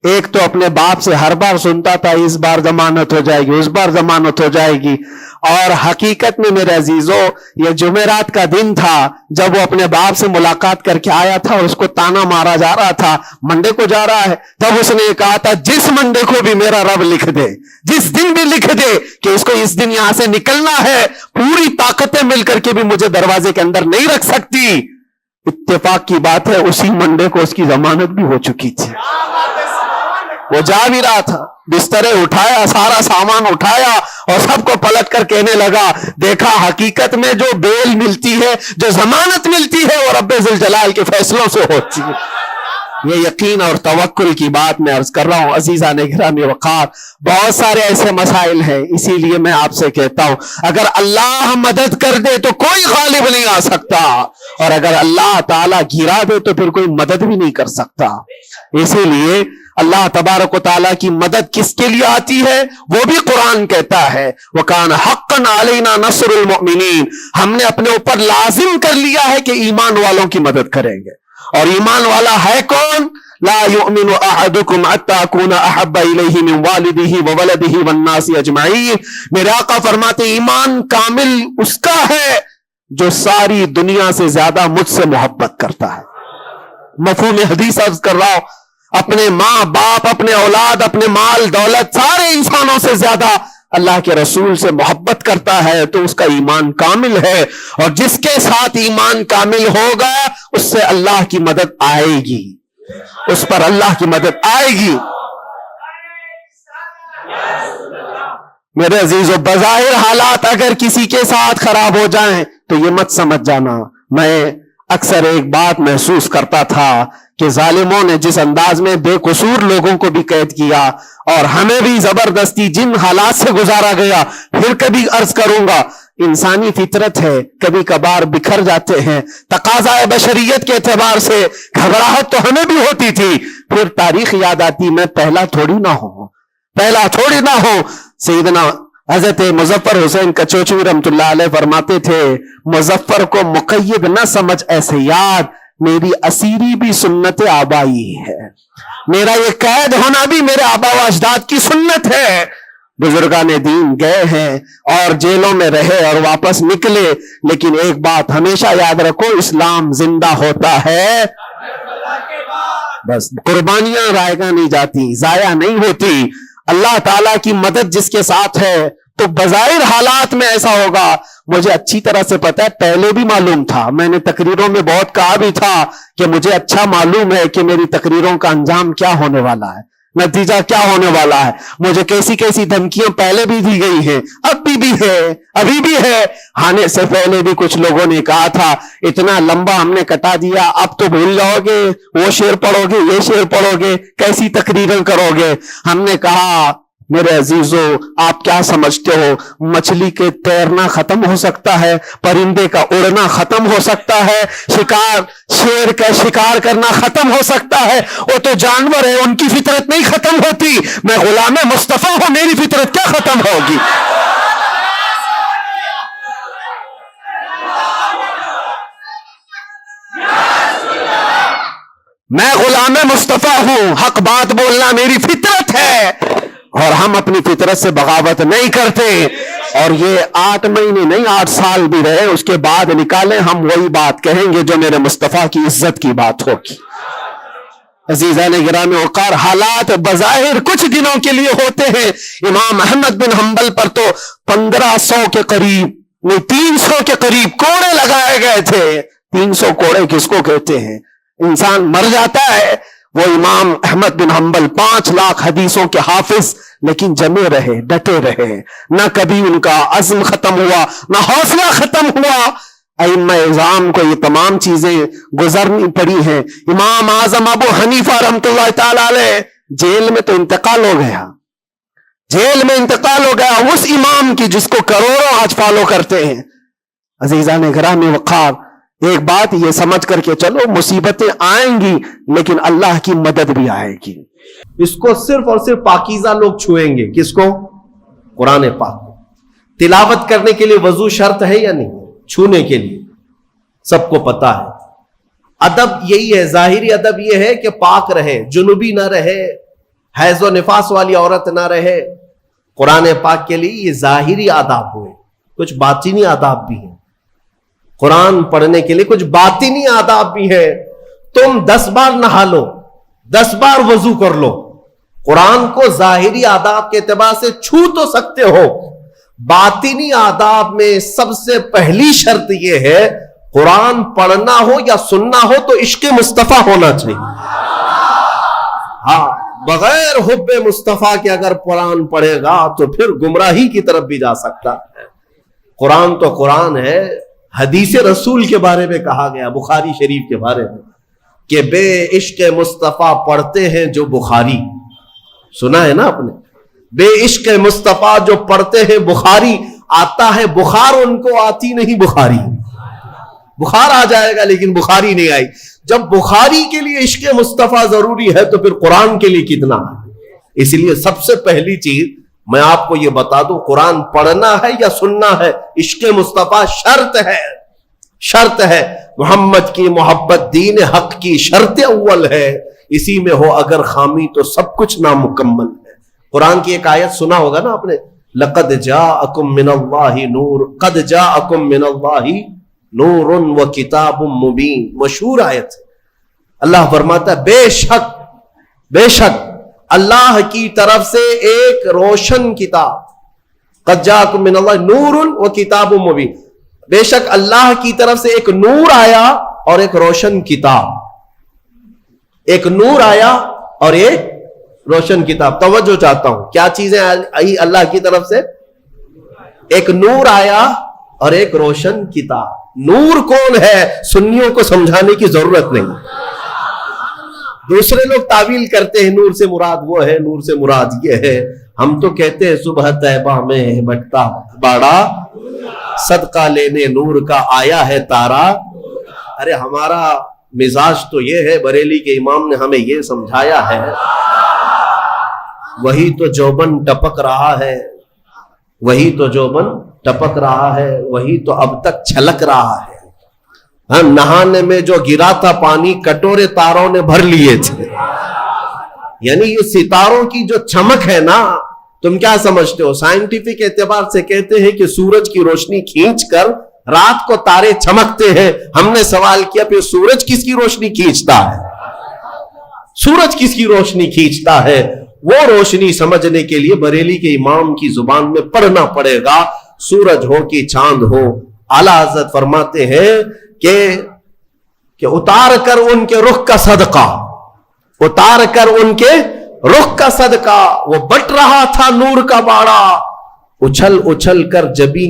ایک تو اپنے باپ سے ہر بار سنتا تھا اس بار ضمانت ہو جائے گی، اس بار ضمانت ہو جائے گی، اور حقیقت میں میرے عزیزوں یہ جمعرات کا دن تھا جب وہ اپنے باپ سے ملاقات کر کے آیا تھا اور اس کو تانا مارا جا رہا تھا منڈے کو جا رہا ہے. تب اس نے کہا تھا جس منڈے کو بھی میرا رب لکھ دے، جس دن بھی لکھ دے کہ اس کو اس دن یہاں سے نکلنا ہے، پوری طاقتیں مل کر کے بھی مجھے دروازے کے اندر نہیں رکھ سکتی. اتفاق کی بات ہے اسی منڈے کو اس کی ضمانت بھی ہو چکی تھی. وہ جا بھی رہا تھا، بسترے اٹھایا، سارا سامان اٹھایا اور سب کو پلٹ کر کہنے لگا دیکھا حقیقت میں جو بیل ملتی ہے، جو ضمانت ملتی ہے وہ رب ذوالجلال کے فیصلوں سے ہوتی ہے. یہ یقین اور توکل کی بات میں عرض کر رہا ہوں. عزیزان گرامی وقار، بہت سارے ایسے مسائل ہیں، اسی لیے میں آپ سے کہتا ہوں اگر اللہ مدد کر دے تو کوئی غالب نہیں آ سکتا، اور اگر اللہ تعالیٰ گرا دے تو پھر کوئی مدد بھی نہیں کر سکتا. اسی لیے اللہ تبارک و تعالیٰ کی مدد کس کے لیے آتی ہے وہ بھی قرآن کہتا ہے وَكَانَ حَقًّا عَلَيْنَا نَصْرُ الْمُؤْمِنِينَ. ہم نے اپنے اوپر لازم کر لیا ہے کہ ایمان والوں کی مدد کریں گے. اور ایمان والا ہے کون؟ لا يؤمن احدكم حتى اكون احب اليه من والده وولده والناس اجمعين. میرے آقا فرماتے ایمان کامل اس کا ہے جو ساری دنیا سے زیادہ مجھ سے محبت کرتا ہے. مفہوم حدیث عرض کر رہا ہوں، اپنے ماں باپ، اپنے اولاد، اپنے مال دولت، سارے انسانوں سے زیادہ اللہ کے رسول سے محبت کرتا ہے تو اس کا ایمان کامل ہے. اور جس کے ساتھ ایمان کامل ہوگا اس سے اللہ کی مدد آئے گی، اس پر اللہ کی مدد آئے گی. میرے عزیزو، بظاہر حالات اگر کسی کے ساتھ خراب ہو جائیں تو یہ مت سمجھ جانا. میں اکثر ایک بات محسوس کرتا تھا کہ ظالموں نے جس انداز میں بے قصور لوگوں کو بھی قید کیا اور ہمیں بھی زبردستی جن حالات سے گزارا گیا، پھر کبھی عرض کروں گا انسانی فطرت ہے، کبھی کبھار بکھر جاتے ہیں. تقاضا بشریت کے اعتبار سے گھبراہٹ تو ہمیں بھی ہوتی تھی، پھر تاریخ یاد آتی میں پہلا تھوڑی نہ ہوں. سیدنا حضرت مظفر حسین کچوچوی رحمت اللہ علیہ فرماتے تھے مظفر کو مقید نہ سمجھ ایسے یاد، میری اسیری بھی سنت آبائی ہے، میرا یہ قید ہونا بھی میرے آبا و اجداد کی سنت ہے. بزرگان دین گئے ہیں اور جیلوں میں رہے اور واپس نکلے، لیکن ایک بات ہمیشہ یاد رکھو، اسلام زندہ ہوتا ہے، بس قربانیاں رائگاں نہیں جاتی، ضائع نہیں ہوتی. اللہ تعالیٰ کی مدد جس کے ساتھ ہے تو بظاہر حالات میں ایسا ہوگا. مجھے اچھی طرح سے پتا ہے، پہلے بھی معلوم تھا، میں نے تقریروں میں بہت کہا بھی تھا کہ مجھے اچھا معلوم ہے کہ میری تقریروں کا انجام کیا ہونے والا ہے، نتیجہ کیا ہونے والا ہے. مجھے کیسی کیسی دھمکیاں پہلے بھی دی گئی ہیں، اب بھی ہے، ابھی بھی ہے. آنے سے پہلے بھی کچھ لوگوں نے کہا تھا اتنا لمبا ہم نے کٹا دیا، اب تو بھول جاؤ گے، وہ شعر پڑھو گے، یہ شعر پڑھو گے، کیسی تقریریں کرو گے. ہم نے کہا میرے عزیزو آپ کیا سمجھتے ہو، مچھلی کے تیرنا ختم ہو سکتا ہے، پرندے کا اڑنا ختم ہو سکتا ہے، شیر کا شکار کرنا ختم ہو سکتا ہے، وہ تو جانور ہے، ان کی فطرت نہیں ختم ہوتی. میں غلام مصطفیٰ ہوں، میری فطرت کیا ختم ہوگی؟ میں غلام مصطفیٰ ہوں، حق بات بولنا میری فطرت ہے، اور ہم اپنی فطرت سے بغاوت نہیں کرتے. اور یہ 8 مہینے نہیں 8 سال بھی رہے، اس کے بعد نکالیں ہم وہی بات کہیں گے جو میرے مصطفیٰ کی عزت کی بات ہوگی. عزیزان گرامی وقار، حالات بظاہر کچھ دنوں کے لیے ہوتے ہیں. امام احمد بن حنبل پر تو 1500 کے قریب نہیں 300 کے قریب کوڑے لگائے گئے تھے. 300 کوڑے کس کو کہتے ہیں؟ انسان مر جاتا ہے. وہ امام احمد بن حنبل 5 لاکھ حدیثوں کے حافظ، لیکن جمے رہے، ڈٹے رہے، نہ کبھی ان کا عزم ختم ہوا، نہ حوصلہ ختم ہوا. ائمہ اعظام کو یہ تمام چیزیں گزرنی پڑی ہیں. امام اعظم ابو حنیفہ رحمۃ اللہ تعالی علیہ جیل میں تو انتقال ہو گیا، جیل میں انتقال ہو گیا اس امام کی جس کو کروڑوں آج فالو کرتے ہیں. عزیزان گرامی وقار، ایک بات یہ سمجھ کر کے چلو، مصیبتیں آئیں گی لیکن اللہ کی مدد بھی آئے گی. اس کو صرف اور صرف پاکیزہ لوگ چھوئیں گے. کس کو؟ قرآن پاک. تلاوت کرنے کے لیے وضو شرط ہے یا نہیں؟ چھونے کے لیے سب کو پتا ہے. ادب یہی ہے، ظاہری ادب یہ ہے کہ پاک رہے، جنوبی نہ رہے، حیض و نفاس والی عورت نہ رہے. قرآن پاک کے لیے یہ ظاہری آداب ہوئے، کچھ باطنی آداب بھی ہیں. قرآن پڑھنے کے لیے کچھ باطنی آداب بھی ہیں. تم 10 بار نہا لو، 10 بار وضو کر لو، قرآن کو ظاہری آداب کے اعتبار سے چھو تو سکتے ہو. باطنی آداب میں سب سے پہلی شرط یہ ہے، قرآن پڑھنا ہو یا سننا ہو تو عشق مصطفیٰ ہونا چاہیے. ہاں، بغیر حب مصطفیٰ کے اگر قرآن پڑھے گا تو پھر گمراہی کی طرف بھی جا سکتا ہے. قرآن تو قرآن ہے. حدیث رسول کے بارے میں کہا گیا، بخاری شریف کے بارے میں، کہ بے عشق مصطفیٰ پڑھتے ہیں جو بخاری. سنا ہے نا آپ نے؟ بے عشق مصطفیٰ جو پڑھتے ہیں بخاری. آتا ہے بخار، ان کو آتی نہیں بخاری. بخار آ جائے گا لیکن بخاری نہیں آئی. جب بخاری کے لیے عشق مصطفیٰ ضروری ہے تو پھر قرآن کے لیے کتنا ہے. اس لیے سب سے پہلی چیز میں آپ کو یہ بتا دوں، قرآن پڑھنا ہے یا سننا ہے، عشق مصطفیٰ شرط ہے، شرط ہے. محمد کی محبت دین حق کی شرط اول ہے. اسی میں ہو اگر خامی تو سب کچھ نامکمل ہے. قرآن کی ایک آیت سنا ہوگا نا آپ نے، لقد جاءکم من اللہ نور، قد جاءکم من اللہ نور و کتاب مبین. مشہور آیت ہے. اللہ فرماتا ہے بے شک، بے شک اللہ کی طرف سے ایک روشن کتاب، قد جاءکم من اللہ نور و کتاب مبین. بے شک اللہ کی طرف سے ایک نور آیا اور ایک روشن کتاب. ایک نور آیا اور ایک روشن کتاب. توجہ چاہتا ہوں، کیا چیزیں آئی اللہ کی طرف سے؟ ایک نور آیا اور ایک روشن کتاب. نور کون ہے سنیوں کو سمجھانے کی ضرورت نہیں. دوسرے لوگ تعویل کرتے ہیں نور سے مراد وہ ہے، نور سے مراد یہ ہے. ہم تو کہتے ہیں صبح طیبہ میں بٹتا باڑا، صدقہ لینے نور کا آیا ہے تارا. ارے ہمارا مزاج تو یہ ہے، بریلی کے امام نے ہمیں یہ سمجھایا ہے، وہی تو جوبن ٹپک رہا ہے، وہی تو جوبن ٹپک رہا ہے، وہی تو اب تک چھلک رہا ہے. نہانے میں جو گرا تھا پانی کٹورے تاروں نے بھر لیے تھے. یعنی یہ ستاروں کی جو چمک ہے نا، تم کیا سمجھتے ہو؟ سائنٹیفک اعتبار سے کہتے ہیں کہ سورج کی روشنی کھینچ کر رات کو تارے چمکتے ہیں. ہم نے سوال کیا پھر سورج کس کی روشنی کھینچتا ہے؟ سورج کس کی روشنی کھینچتا ہے؟ وہ روشنی سمجھنے کے لیے بریلی کے امام کی زبان میں پڑھنا پڑے گا. سورج ہو کہ چاند ہو، اعلیٰ حضرت فرماتے ہیں کہ اتار کر ان کے رخ کا صدقہ، اتار کر ان کے رخ کا صدقہ، وہ بٹ رہا تھا نور کا باڑا. اچھل اچھل کر جبی،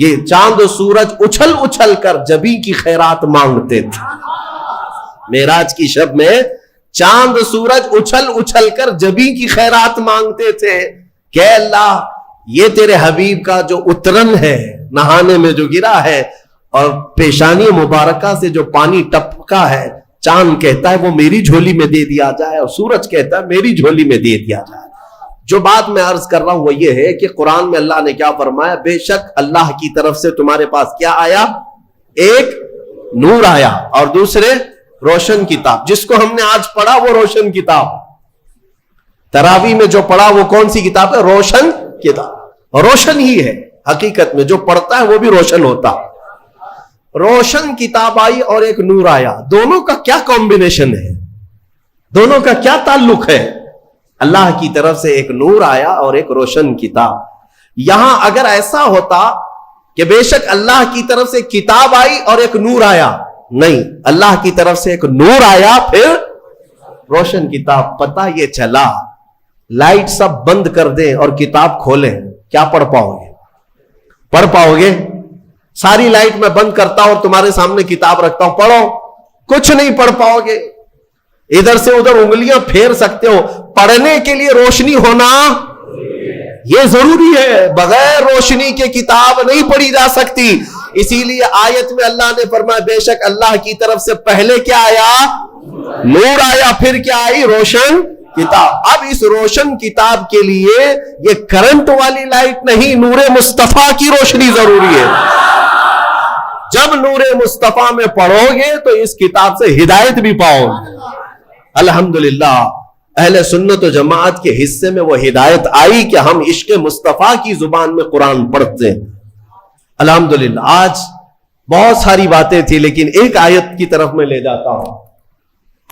یہ چاند و سورج اچھل اچھل کر جبی کی خیرات مانگتے تھے. معراج کی شب میں چاند سورج اچھل اچھل کر جبی کی خیرات مانگتے تھے کہ اللہ یہ تیرے حبیب کا جو اترن ہے، نہانے میں جو گرا ہے اور پیشانی مبارکہ سے جو پانی ٹپکا ہے، چاند کہتا ہے وہ میری جھولی میں دے دیا جائے اور سورج کہتا ہے میری جھولی میں دے دیا جائے. جو بات میں عرض کر رہا ہوں وہ یہ ہے کہ قرآن میں اللہ نے کیا فرمایا؟ بے شک اللہ کی طرف سے تمہارے پاس کیا آیا؟ ایک نور آیا اور دوسرے روشن کتاب. جس کو ہم نے آج پڑھا وہ روشن کتاب. تراویح میں جو پڑھا وہ کون سی کتاب ہے؟ روشن کتاب. روشن ہی ہے حقیقت میں، جو پڑھتا ہے وہ بھی روشن ہوتا. روشن کتاب آئی اور ایک نور آیا. دونوں کا کیا کمبینیشن ہے؟ دونوں کا کیا تعلق ہے؟ اللہ کی طرف سے ایک نور آیا اور ایک روشن کتاب. یہاں اگر ایسا ہوتا کہ بے شک اللہ کی طرف سے کتاب آئی اور ایک نور آیا نہیں, اللہ کی طرف سے ایک نور آیا, پھر روشن کتاب. پتہ یہ چلا لائٹ سب بند کر دیں اور کتاب کھولیں, کیا پڑھ پاؤ گے؟ پڑھ پاؤ گے؟ ساری لائٹ میں بند کرتا ہوں اور تمہارے سامنے کتاب رکھتا ہوں, پڑھو, کچھ نہیں پڑھ پاؤ گے. ادھر سے ادھر انگلیاں پھیر سکتے ہو, پڑھنے کے لیے روشنی ہونا یہ ضروری ہے. بغیر روشنی کے کتاب نہیں پڑھی جا سکتی. اسی لیے آیت میں اللہ نے فرمایا بے شک اللہ کی طرف سے پہلے کیا آیا؟ نور آیا, پھر کیا آئی؟ روشن کتاب. اب اس روشن کتاب کے لیے یہ کرنٹ والی لائٹ نہیں, نور مصطفیٰ کی روشنی ضروری ہے. جب نور مصطفیٰ میں پڑھو گے تو اس کتاب سے ہدایت بھی پاؤ گے. الحمدللہ اہل سنت و جماعت کے حصے میں وہ ہدایت آئی کہ ہم عشق مصطفیٰ کی زبان میں قرآن پڑھتے ہیں. الحمدللہ. آج بہت ساری باتیں تھی لیکن ایک آیت کی طرف میں لے جاتا ہوں.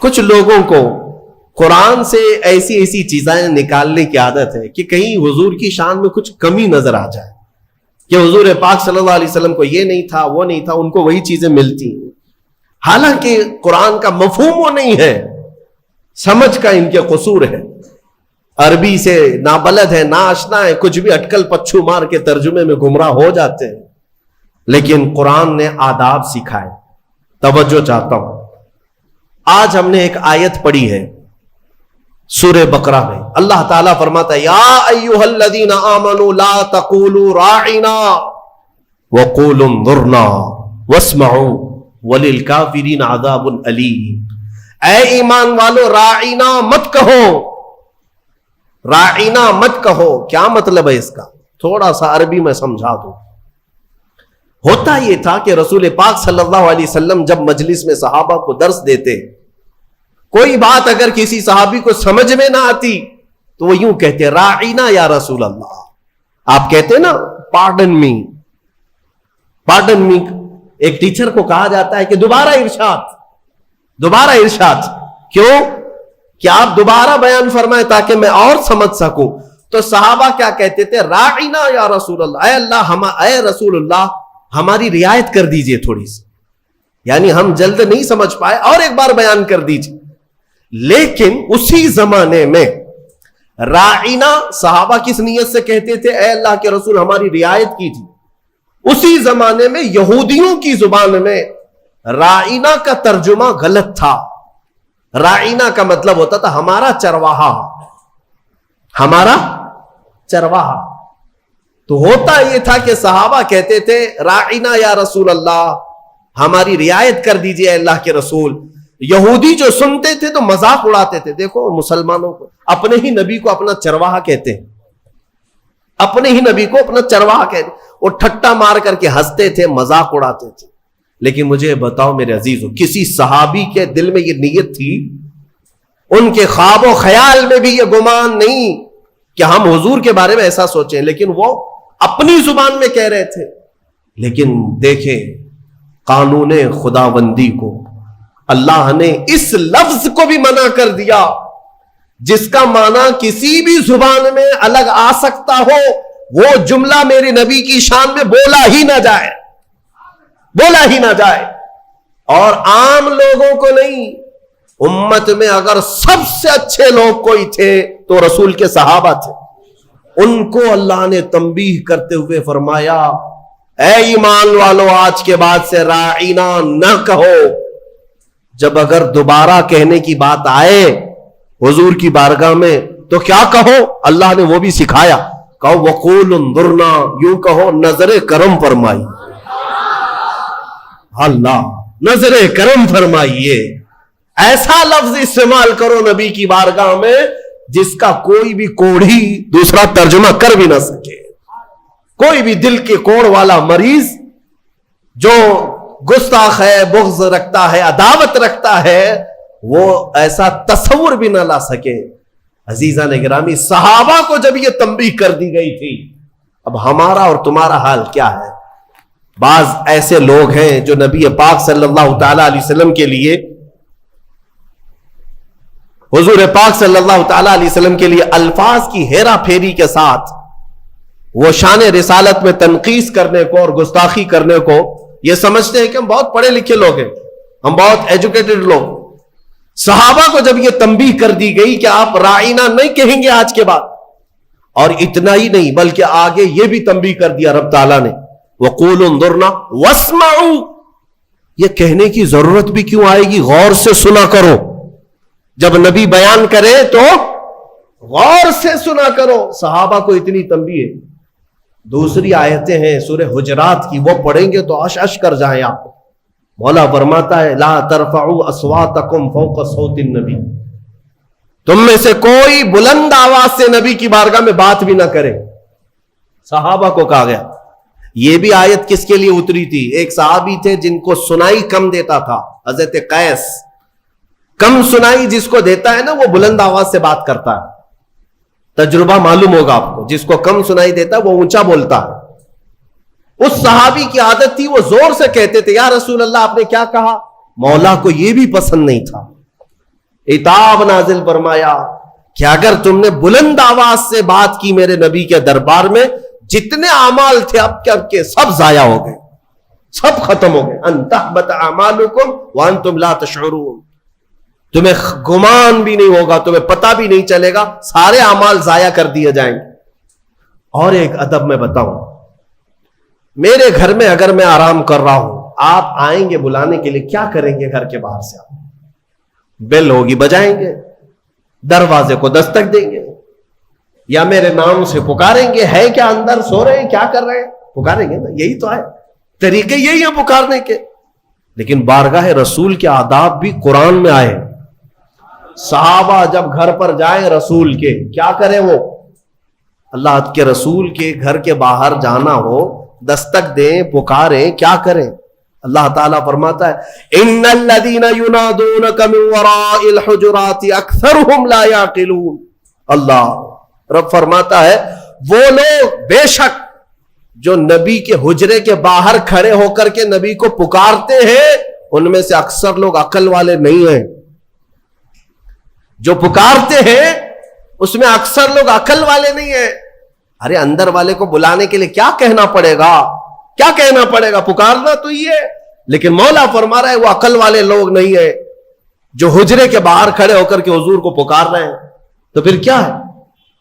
کچھ لوگوں کو قرآن سے ایسی ایسی چیزیں نکالنے کی عادت ہے کہ کہیں حضور کی شان میں کچھ کمی نظر آ جائے کہ حضور پاک صلی اللہ علیہ وسلم کو یہ نہیں تھا, وہ نہیں تھا, ان کو وہی چیزیں ملتی ہیں. حالانکہ قرآن کا مفہوم وہ نہیں ہے, سمجھ کا ان کے قصور ہے. عربی سے نابلد ہے, ناشنا ہے, کچھ بھی اٹکل پچھو مار کے ترجمے میں گمراہ ہو جاتے ہیں. لیکن قرآن نے آداب سکھائے. توجہ چاہتا ہوں. آج ہم نے ایک آیت پڑھی ہے سورہ بقرہ میں. اللہ تعالیٰ فرماتا ہے یا ایھا الذین آمنوا لا تقولوا راعنا وقولوا انظرنا واسمعوا وللکافرین عذاب علیم. اے ایمان والو راعنا مت کہو, راعنا مت کہو. کیا مطلب ہے اس کا؟ تھوڑا سا عربی میں سمجھا دوں. ہوتا یہ تھا کہ رسول پاک صلی اللہ علیہ وسلم جب مجلس میں صحابہ کو درس دیتے, کوئی بات اگر کسی صحابی کو سمجھ میں نہ آتی تو وہ یوں کہتے راعینا یا رسول اللہ. آپ کہتے نا پارڈن می, پارڈن می. ایک ٹیچر کو کہا جاتا ہے کہ دوبارہ ارشاد, دوبارہ ارشاد. کیوں؟ کہ آپ دوبارہ بیان فرمائیں تاکہ میں اور سمجھ سکوں. تو صحابہ کیا کہتے تھے؟ راعینا یا رسول اللہ, اے اللہ, اے رسول اللہ ہماری رعایت کر دیجئے تھوڑی سی, یعنی ہم جلد نہیں سمجھ پائے, اور ایک بار بیان کر دیجئے. لیکن اسی زمانے میں راعینا صحابہ کس نیت سے کہتے تھے؟ اے اللہ کے رسول ہماری رعایت کیجیے. اسی زمانے میں یہودیوں کی زبان میں راعینا کا ترجمہ غلط تھا. راعینا کا مطلب ہوتا تھا ہمارا چرواہا, ہمارا چرواہا. تو ہوتا یہ تھا کہ صحابہ کہتے تھے راعینا یا رسول اللہ ہماری رعایت کر دیجئے اے اللہ کے رسول. یہودی جو سنتے تھے تو مذاق اڑاتے تھے. دیکھو مسلمانوں کو اپنے ہی نبی کو اپنا چرواہا کہتے ہیں, اپنے ہی نبی کو اپنا چرواہا کہتے. وہ ٹھٹا مار کر کے ہنستے تھے, مذاق اڑاتے تھے. لیکن مجھے بتاؤ میرے عزیزو, کسی صحابی کے دل میں یہ نیت تھی, ان کے خواب و خیال میں بھی یہ گمان نہیں کہ ہم حضور کے بارے میں ایسا سوچیں, لیکن وہ اپنی زبان میں کہہ رہے تھے. لیکن دیکھیں قانون خداوندی کو, اللہ نے اس لفظ کو بھی منع کر دیا جس کا معنی کسی بھی زبان میں الگ آ سکتا ہو. وہ جملہ میرے نبی کی شان میں بولا ہی نہ جائے, بولا ہی نہ جائے. اور عام لوگوں کو نہیں, امت میں اگر سب سے اچھے لوگ کوئی تھے تو رسول کے صحابہ تھے. ان کو اللہ نے تنبیہ کرتے ہوئے فرمایا اے ایمان والو آج کے بعد سے راعینا نہ کہو. جب اگر دوبارہ کہنے کی بات آئے حضور کی بارگاہ میں تو کیا کہو؟ اللہ نے وہ بھی سکھایا. کہو وقول انظرنا, یوں کہو نظر کرم فرمائی. اللہ نظر کرم فرمائیے. ایسا لفظ استعمال کرو نبی کی بارگاہ میں جس کا کوئی بھی کوڑھی دوسرا ترجمہ کر بھی نہ سکے. کوئی بھی دل کے کوڑ والا مریض جو گستاخ ہے, بغض رکھتا ہے, عداوت رکھتا ہے, وہ ایسا تصور بھی نہ لا سکے. عزیزان گرامی, صحابہ کو جب یہ تنبیہ کر دی گئی تھی, اب ہمارا اور تمہارا حال کیا ہے؟ بعض ایسے لوگ ہیں جو نبی پاک صلی اللہ تعالی علیہ وسلم کے لیے, حضور پاک صلی اللہ تعالی علیہ وسلم کے لیے الفاظ کی ہیرا پھیری کے ساتھ وہ شان رسالت میں تنقیص کرنے کو اور گستاخی کرنے کو یہ سمجھتے ہیں کہ ہم بہت پڑھے لکھے لوگ ہیں, ہم بہت ایجوکیٹڈ لوگ. صحابہ کو جب یہ تنبیہ کر دی گئی کہ آپ رائنا نہیں کہیں گے آج کے بعد, اور اتنا ہی نہیں بلکہ آگے یہ بھی تنبیہ کر دیا رب تعالیٰ نے, وَقُولُوا انظُرْنَا وَاسْمَعُوا, یہ کہنے کی ضرورت بھی کیوں آئے گی, غور سے سنا کرو. جب نبی بیان کرے تو غور سے سنا کرو. صحابہ کو اتنی تنبیہ ہے. دوسری آیتیں ہیں سورہ حجرات کی, وہ پڑھیں گے تو اش کر جائیں آپ. مولا فرماتا ہے لا ترفعوا اصواتکم فوق صوت النبی, تم میں سے کوئی بلند آواز سے نبی کی بارگاہ میں بات بھی نہ کرے. صحابہ کو کہا گیا. یہ بھی آیت کس کے لیے اتری تھی؟ ایک صحابی تھے جن کو سنائی کم دیتا تھا, حضرت قیس. کم سنائی جس کو دیتا ہے نا وہ بلند آواز سے بات کرتا ہے. تجربہ معلوم ہوگا آپ کو, جس کو کم سنائی دیتا ہے وہ اونچا بولتا ہے. اس صحابی کی عادت تھی, وہ زور سے کہتے تھے یا رسول اللہ آپ نے کیا کہا. مولا کو یہ بھی پسند نہیں تھا. عتاب نازل فرمایا کہ اگر تم نے بلند آواز سے بات کی میرے نبی کے دربار میں, جتنے اعمال تھے اب کے سب ضائع ہو گئے, سب ختم ہو گئے. ان تحبط اعمالکم وانتم لا تشعرون, تمہیں گمان بھی نہیں ہوگا, تمہیں پتہ بھی نہیں چلے گا, سارے اعمال ضائع کر دیے جائیں گے. اور ایک ادب میں بتاؤں, میرے گھر میں اگر میں آرام کر رہا ہوں, آپ آئیں گے بلانے کے لیے, کیا کریں گے؟ گھر کے باہر سے آپ بیل ہوگی بجائیں گے, دروازے کو دستک دیں گے, یا میرے نام سے پکاریں گے, ہے کیا اندر سو رہے ہیں, کیا کر رہے ہیں, پکاریں گے نا. یہی تو ہے طریقے, یہی ہیں پکارنے کے. لیکن بارگاہ رسول کے آداب بھی قرآن میں آئے. صحابہ جب گھر پر جائیں رسول کے, کیا کریں وہ؟ اللہ کے رسول کے گھر کے باہر جانا ہو, دستک دیں, پکاریں, کیا کریں؟ اللہ تعالیٰ فرماتا ہے ان الذین ینادونک من وراء الحجرات اکثرهم لا یعقلون. اللہ رب فرماتا ہے وہ لوگ بے شک جو نبی کے حجرے کے باہر کھڑے ہو کر کے نبی کو پکارتے ہیں, ان میں سے اکثر لوگ عقل والے نہیں ہیں. جو پکارتے ہیں اس میں اکثر لوگ عقل والے نہیں ہیں. ارے اندر والے کو بلانے کے لیے کیا کہنا پڑے گا, کیا کہنا پڑے گا, پکارنا تو یہ ہے. لیکن مولا فرما رہا ہے وہ عقل والے لوگ نہیں ہیں جو حجرے کے باہر کھڑے ہو کر کے حضور کو پکار رہے ہیں. تو پھر کیا ہے؟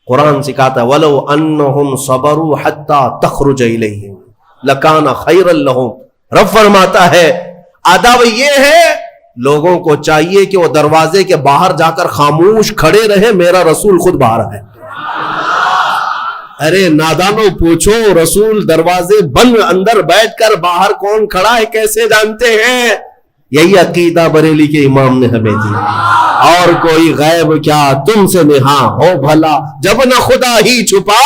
قرآن سکھاتا ہے وَلَوْ أَنَّهُمْ صَبَرُوا حَتَّى تَخْرُجَ إِلَيْهِمْ لَكَانَ خَيْرًا لَهُمْ. رب فرماتا ہے ادب یہ ہے, لوگوں کو چاہیے کہ وہ دروازے کے باہر جا کر خاموش کھڑے رہے, میرا رسول خود باہر ہے. ارے نادانوں پوچھو, رسول دروازے بند, اندر بیٹھ کر باہر کون کھڑا ہے کیسے جانتے ہیں؟ یہی عقیدہ بریلی کے امام نے ہمیں دیا. اور کوئی غیب کیا تم سے نہاں ہو بھلا, جب نہ خدا ہی چھپا.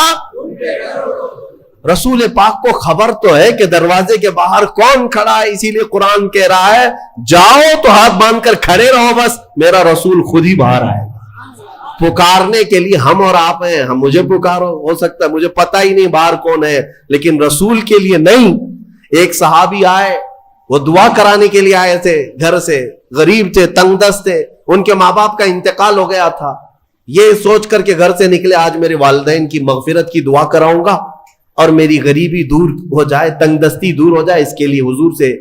رسول پاک کو خبر تو ہے کہ دروازے کے باہر کون کھڑا ہے, اسی لیے قرآن کہہ رہا ہے جاؤ تو ہاتھ باندھ کر کھڑے رہو, بس میرا رسول خود ہی باہر آئے. پکارنے کے لیے ہم اور آپ ہیں, ہم مجھے پکارو, ہو سکتا ہے مجھے پتہ ہی نہیں باہر کون ہے, لیکن رسول کے لیے نہیں. ایک صحابی آئے, وہ دعا کرانے کے لیے آئے تھے گھر سے, غریب تھے, تنگ دست تھے, ان کے ماں باپ کا انتقال ہو گیا تھا. یہ سوچ کر کے گھر سے نکلے آج میرے والدین کی مغفرت کی دعا کراؤں گا اور میری غریبی دور ہو جائے, تنگ دستی دور ہو جائے, اس کے لیے حضور سے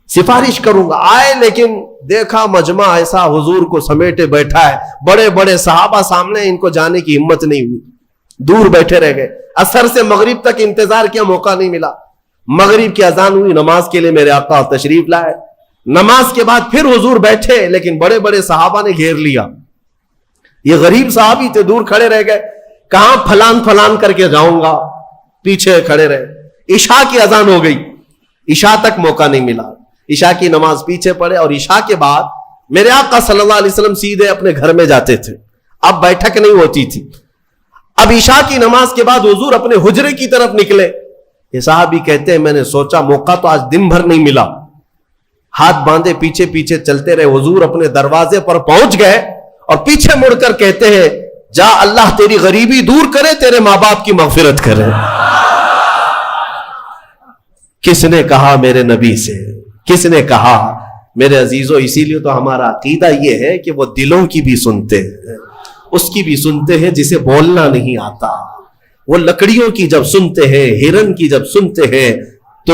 سفارش کروں گا. آئے لیکن دیکھا مجمع ایسا حضور کو سمیٹے بیٹھا ہے, بڑے بڑے صحابہ سامنے, ان کو جانے کی ہمت نہیں ہوئی, دور بیٹھے رہ گئے. عصر سے مغرب تک انتظار کیا, موقع نہیں ملا. مغرب کی اذان ہوئی, نماز کے لیے میرے آقا تشریف لائے. نماز کے بعد پھر حضور بیٹھے, لیکن بڑے بڑے صحابہ نے گھیر لیا. یہ غریب صحابی تھے, دور کھڑے رہ گئے, کہاں پھلان پھلان کر کے جاؤں گا, پیچھے کھڑے رہے. عشاء کی اذان ہو گئی, عشاء تک موقع نہیں ملا. عشاء کی نماز پیچھے پڑے, اور عشاء کے بعد میرے آقا صلی اللہ علیہ وسلم سیدھے اپنے گھر میں جاتے تھے. اب بیٹھک نہیں ہوتی تھی. اب عشاء کی نماز کے بعد حضور اپنے حجرے کی طرف نکلے. یہ صحابی کہتے ہیں میں نے سوچا موقع تو آج دن بھر نہیں ملا, ہاتھ باندھے پیچھے پیچھے چلتے رہے. حضور اپنے دروازے پر پہنچ گئے اور پیچھے مڑ کر کہتے ہیں جا اللہ تیری غریبی دور کرے, تیرے ماں باپ کی مغفرت کرے. کس نے کہا میرے نبی سے, کس نے کہا میرے عزیزوں؟ اسی لیے تو ہمارا عقیدہ یہ ہے کہ وہ دلوں کی بھی سنتے ہیں, اس کی بھی سنتے ہیں جسے بولنا نہیں آتا. وہ لکڑیوں کی جب سنتے ہیں, ہرن کی جب سنتے ہیں, تو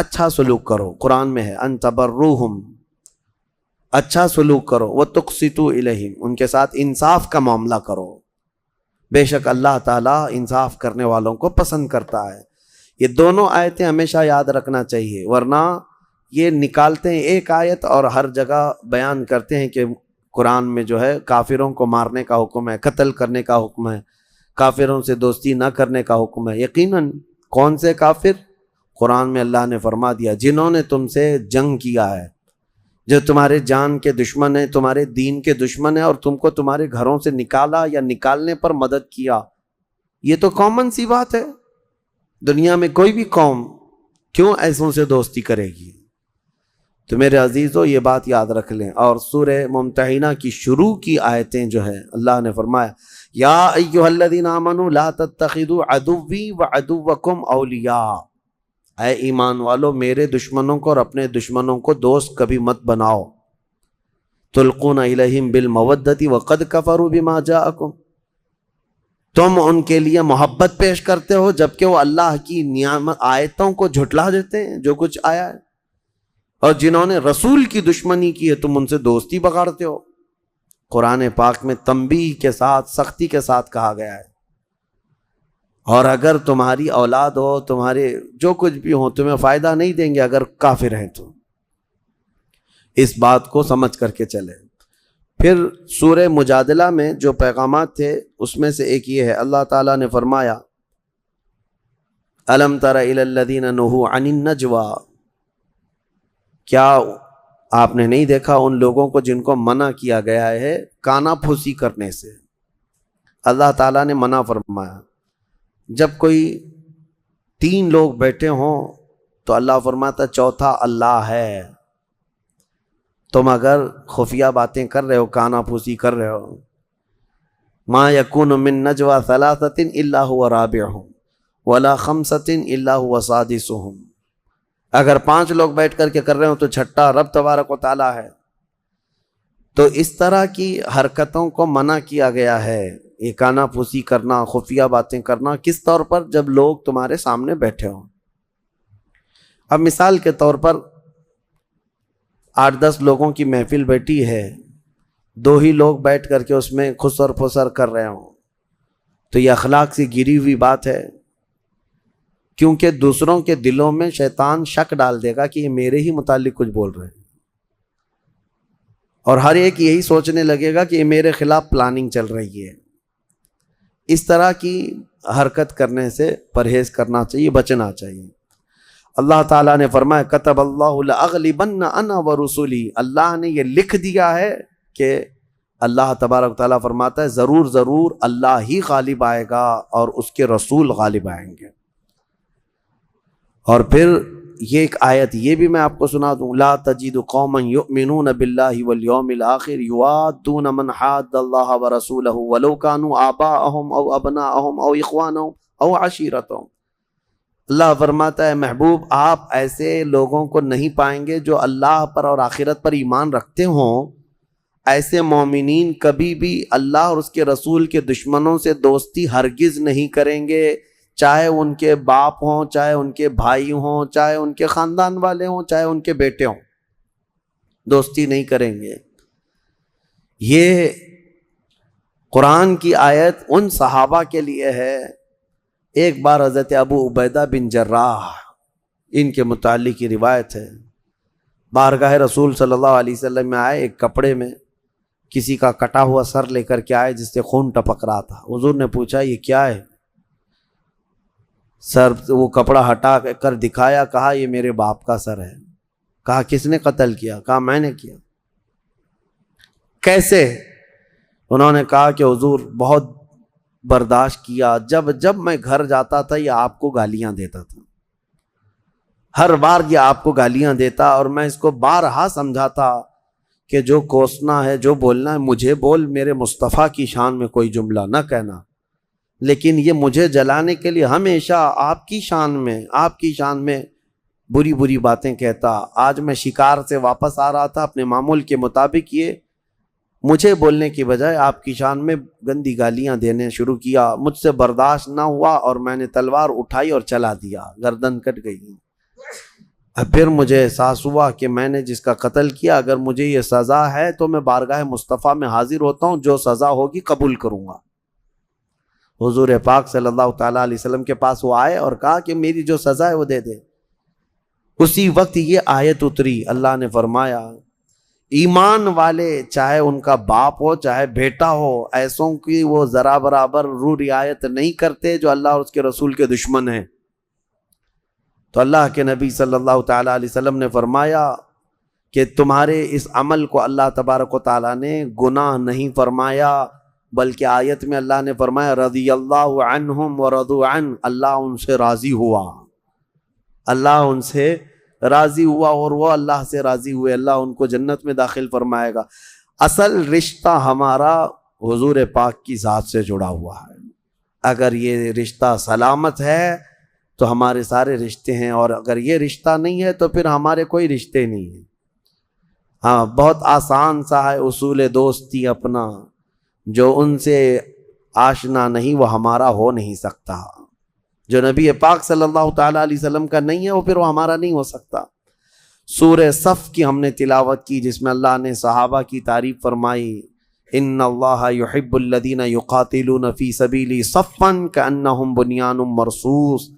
اچھا سلوک کرو. قرآن میں ہے ان تبروہم، اچھا سلوک کرو. وتقسطوا الیہم، ان کے ساتھ انصاف کا معاملہ کرو. بے شک اللہ تعالیٰ انصاف کرنے والوں کو پسند کرتا ہے. یہ دونوں آیتیں ہمیشہ یاد رکھنا چاہیے، ورنہ یہ نکالتے ہیں ایک آیت اور ہر جگہ بیان کرتے ہیں کہ قرآن میں جو ہے کافروں کو مارنے کا حکم ہے، قتل کرنے کا حکم ہے، کافروں سے دوستی نہ کرنے کا حکم ہے. یقیناً کون سے کافر؟ قرآن میں اللہ نے فرما دیا جنہوں نے تم سے جنگ کیا ہے، جو تمہارے جان کے دشمن ہیں، تمہارے دین کے دشمن ہیں، اور تم کو تمہارے گھروں سے نکالا یا نکالنے پر مدد کیا. یہ تو کامن سی بات ہے. دنیا میں کوئی بھی قوم کیوں ایسوں سے دوستی کرے گی؟ تو میرے عزیزو یہ بات یاد رکھ لیں. اور سورہ ممتحنہ کی شروع کی آیتیں جو ہیں اللہ نے فرمایا یا ایھا الذین آمنوا لا تتخذوا عدوی وعدوکم اولیاء، اے ایمان والو میرے دشمنوں کو اور اپنے دشمنوں کو دوست کبھی مت بناؤ. تلقون الیہم بالمودۃ وقد کفروا بما جاءکم، تم ان کے لیے محبت پیش کرتے ہو جبکہ وہ اللہ کی نعمت آیتوں کو جھٹلا دیتے ہیں جو کچھ آیا ہے. اور جنہوں نے رسول کی دشمنی کی ہے تم ان سے دوستی بگاڑتے ہو. قرآن پاک میں تنبیہ کے ساتھ سختی کے ساتھ کہا گیا ہے. اور اگر تمہاری اولاد ہو، تمہارے جو کچھ بھی ہو، تمہیں فائدہ نہیں دیں گے اگر کافر ہیں تو اس بات کو سمجھ کر کے چلے. پھر سورہ مجادلہ میں جو پیغامات تھے اس میں سے ایک یہ ہے، اللہ تعالیٰ نے فرمایا الم تر الی الذین نہوا عن النجوی، کیا آپ نے نہیں دیکھا ان لوگوں کو جن کو منع کیا گیا ہے کانا پھوسی کرنے سے؟ اللہ تعالیٰ نے منع فرمایا. جب کوئی 3 لوگ بیٹھے ہوں تو اللہ فرماتا چوتھا اللہ ہے. تم اگر خفیہ باتیں کر رہے ہو، کانا پھوسی کر رہے ہو، ما یکون من نجوى ثلاثة الا هو رابعهم ولا خمسة الا هو سادسهم، اگر 5 لوگ بیٹھ کر کے کر رہے ہو تو چھٹا رب تبارک و تعالیٰ ہے. تو اس طرح کی حرکتوں کو منع کیا گیا ہے. یہ کانا پھوسی کرنا، خفیہ باتیں کرنا، کس طور پر؟ جب لوگ تمہارے سامنے بیٹھے ہوں. اب مثال کے طور پر 8-10 لوگوں کی محفل بیٹھی ہے، 2 ہی لوگ بیٹھ کر کے اس میں خسر پھسر کر رہے ہوں تو یہ اخلاق سے گری ہوئی بات ہے. کیونکہ دوسروں کے دلوں میں شیطان شک ڈال دے گا کہ یہ میرے ہی متعلق کچھ بول رہے ہیں، اور ہر ایک یہی سوچنے لگے گا کہ یہ میرے خلاف پلاننگ چل رہی ہے. اس طرح کی حرکت کرنے سے پرہیز کرنا چاہیے، بچنا چاہیے. اللہ تعالیٰ نے فرمایا کتب اللہ لأغلبن انا ورسلی، اللہ نے یہ لکھ دیا ہے کہ اللہ تبارک تعالیٰ فرماتا ہے ضرور ضرور اللہ ہی غالب آئے گا اور اس کے رسول غالب آئیں گے. اور پھر یہ ایک آیت یہ بھی میں آپ کو سنا دوں، لا تجد قوما یؤمنون باللہ والیوم الآخر یوادون من حاد اللہ ورسولہ ولو كانوا آباءهم او ابناءهم او اخوانهم او عشیرتهم. اللہ فرماتا ہے محبوب آپ ایسے لوگوں کو نہیں پائیں گے جو اللہ پر اور آخرت پر ایمان رکھتے ہوں. ایسے مومنین کبھی بھی اللہ اور اس کے رسول کے دشمنوں سے دوستی ہرگز نہیں کریں گے، چاہے ان کے باپ ہوں، چاہے ان کے بھائی ہوں، چاہے ان کے خاندان والے ہوں، چاہے ان کے بیٹے ہوں، دوستی نہیں کریں گے. یہ قرآن کی آیت ان صحابہ کے لیے ہے. ایک بار حضرت ابو عبیدہ بن جراح، ان کے متعلق یہ روایت ہے، بارگاہ رسول صلی اللہ علیہ وسلم میں آئے، ایک کپڑے میں کسی کا کٹا ہوا سر لے کر کے آئے جس سے خون ٹپک رہا تھا. حضور نے پوچھا یہ کیا ہے؟ سر وہ کپڑا ہٹا کر دکھایا، کہا یہ میرے باپ کا سر ہے. کہا کس نے قتل کیا؟ کہا میں نے کیا. کیسے؟ انہوں نے کہا کہ حضور بہت برداشت کیا، جب میں گھر جاتا تھا یہ آپ کو گالیاں دیتا تھا، ہر بار یہ آپ کو گالیاں دیتا، اور میں اس کو بارہا سمجھاتا کہ جو کوسنا ہے، جو بولنا ہے مجھے بول، میرے مصطفیٰ کی شان میں کوئی جملہ نہ کہنا. لیکن یہ مجھے جلانے کے لیے ہمیشہ آپ کی شان میں بری بری باتیں کہتا. آج میں شکار سے واپس آ رہا تھا، اپنے معمول کے مطابق یہ مجھے بولنے کی بجائے آپ کی شان میں گندی گالیاں دینے شروع کیا. مجھ سے برداشت نہ ہوا اور میں نے تلوار اٹھائی اور چلا دیا، گردن کٹ گئی. پھر مجھے احساس ہوا کہ میں نے جس کا قتل کیا اگر مجھے یہ سزا ہے تو میں بارگاہ مصطفیٰ میں حاضر ہوتا ہوں، جو سزا ہوگی قبول کروں گا۔ حضور پاک صلی اللہ تعالیٰ علیہ وسلم کے پاس وہ آئے اور کہا کہ میری جو سزا ہے وہ دے دے۔ اسی وقت یہ آیت اتری، اللہ نے فرمایا ایمان والے چاہے ان کا باپ ہو چاہے بیٹا ہو، ایسوں کی وہ ذرا برابر رو رعایت نہیں کرتے جو اللہ اور اس کے رسول کے دشمن ہیں۔ تو اللہ کے نبی صلی اللہ تعالیٰ علیہ وسلم نے فرمایا کہ تمہارے اس عمل کو اللہ تبارک و تعالیٰ نے گناہ نہیں فرمایا، بلکہ آیت میں اللہ نے فرمایا رضی اللہ عنہم ورضوا عنہ، اللہ ان سے راضی ہوا، اللہ ان سے راضی ہوا اور وہ اللہ سے راضی ہوئے، اللہ ان کو جنت میں داخل فرمائے گا۔ اصل رشتہ ہمارا حضور پاک کی ذات سے جڑا ہوا ہے، اگر یہ رشتہ سلامت ہے تو ہمارے سارے رشتے ہیں، اور اگر یہ رشتہ نہیں ہے تو پھر ہمارے کوئی رشتے نہیں ہیں۔ ہاں بہت آسان سا ہے اصول دوستی اپنا، جو ان سے آشنا نہیں وہ ہمارا ہو نہیں سکتا، جو نبی پاک صلی اللہ تعالیٰ علیہ وسلم کا نہیں ہے وہ پھر وہ ہمارا نہیں ہو سکتا۔ سورہ صف کی ہم نے تلاوت کی جس میں اللہ نے صحابہ کی تعریف فرمائی، ان اللہ یحب الذین یقاتلون فی سبیلہ صفا کأنہم بنیان مرصوص،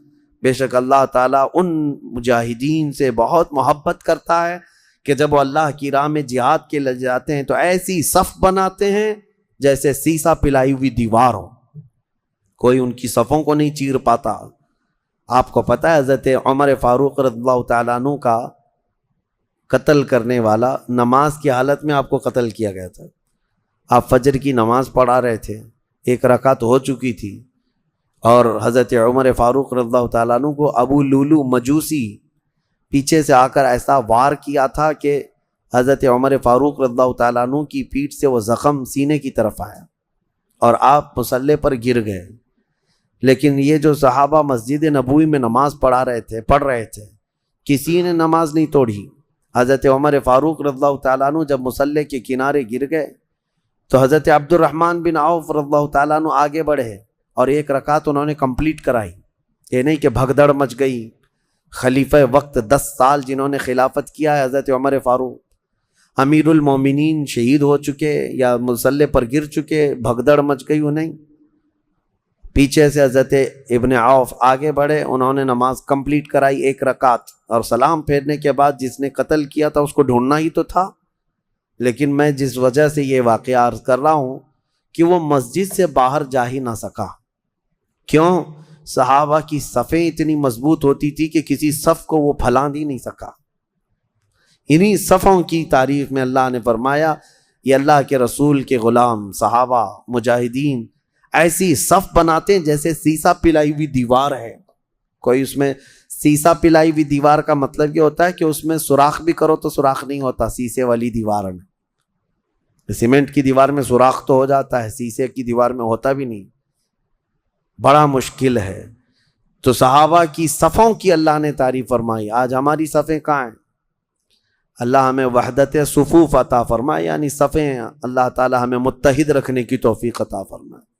بے شک اللہ تعالیٰ ان مجاہدین سے بہت محبت کرتا ہے کہ جب وہ اللہ کی راہ میں جہاد کے لے جاتے ہیں تو ایسی صف بناتے ہیں جیسے سیسا پلائی ہوئی دیوار ہو، کوئی ان کی صفوں کو نہیں چیر پاتا۔ آپ کو پتہ ہے حضرت عمر فاروق رضی اللہ تعالیٰ عنہ کا قتل کرنے والا نماز کی حالت میں آپ کو قتل کیا گیا تھا۔ آپ فجر کی نماز پڑھا رہے تھے، ایک رکعت ہو چکی تھی، اور حضرت عمر فاروق رضی اللہ تعالیٰ عنہ کو ابو لولو مجوسی پیچھے سے آ کر ایسا وار کیا تھا کہ حضرت عمر فاروق رضی اللہ تعالیٰ عنہ کی پیٹھ سے وہ زخم سینے کی طرف آیا اور آپ مصلی پر گر گئے۔ لیکن یہ جو صحابہ مسجد نبوی میں نماز پڑھ رہے تھے کسی نے نماز نہیں توڑی۔ حضرت عمر فاروق رضی اللہ تعالیٰ عنہ جب مصلی کے کنارے گر گئے تو حضرت عبد الرحمن بن عوف رضی اللہ تعالیٰ عنہ آگے بڑھے اور ایک رکعت انہوں نے کمپلیٹ کرائی۔ یہ نہیں کہ بھگدڑ مچ گئی، خلیفہ وقت 10 سال جنہوں نے خلافت کیا ہے حضرت عمر فاروق، امیر المومنین شہید ہو چکے یا مصلی پر گر چکے، بھگدڑ مچ گئی انہیں۔ پیچھے سے حضرت ابن عوف آگے بڑھے، انہوں نے نماز کمپلیٹ کرائی ایک رکعت، اور سلام پھیرنے کے بعد جس نے قتل کیا تھا اس کو ڈھونڈنا ہی تو تھا۔ لیکن میں جس وجہ سے یہ واقعہ عرض کر رہا ہوں کہ وہ مسجد سے باہر جا ہی نہ سکا۔ کیوں؟ صحابہ کی صفیں اتنی مضبوط ہوتی تھی کہ کسی صف کو وہ پھلان ہی نہیں سکا۔ انہی صفوں کی تعریف میں اللہ نے فرمایا یہ اللہ کے رسول کے غلام صحابہ مجاہدین ایسی صف بناتے ہیں جیسے سیسا پلائی ہوئی دیوار ہے۔ کوئی اس میں سیسا پلائی ہوئی دیوار کا مطلب یہ ہوتا ہے کہ اس میں سوراخ بھی کرو تو سوراخ نہیں ہوتا، سیسے والی دیوار میں، سیمنٹ کی دیوار میں سوراخ تو ہو جاتا ہے، سیسے کی دیوار میں ہوتا بھی نہیں، بڑا مشکل ہے۔ تو صحابہ کی صفوں کی اللہ نے تعریف فرمائی۔ آج ہماری صفیں کہاں ہیں؟ اللہ ہمیں وحدت صفوف عطا فرمائے، یعنی صفیں اللہ تعالی ہمیں متحد رکھنے کی توفیق عطا فرمائے۔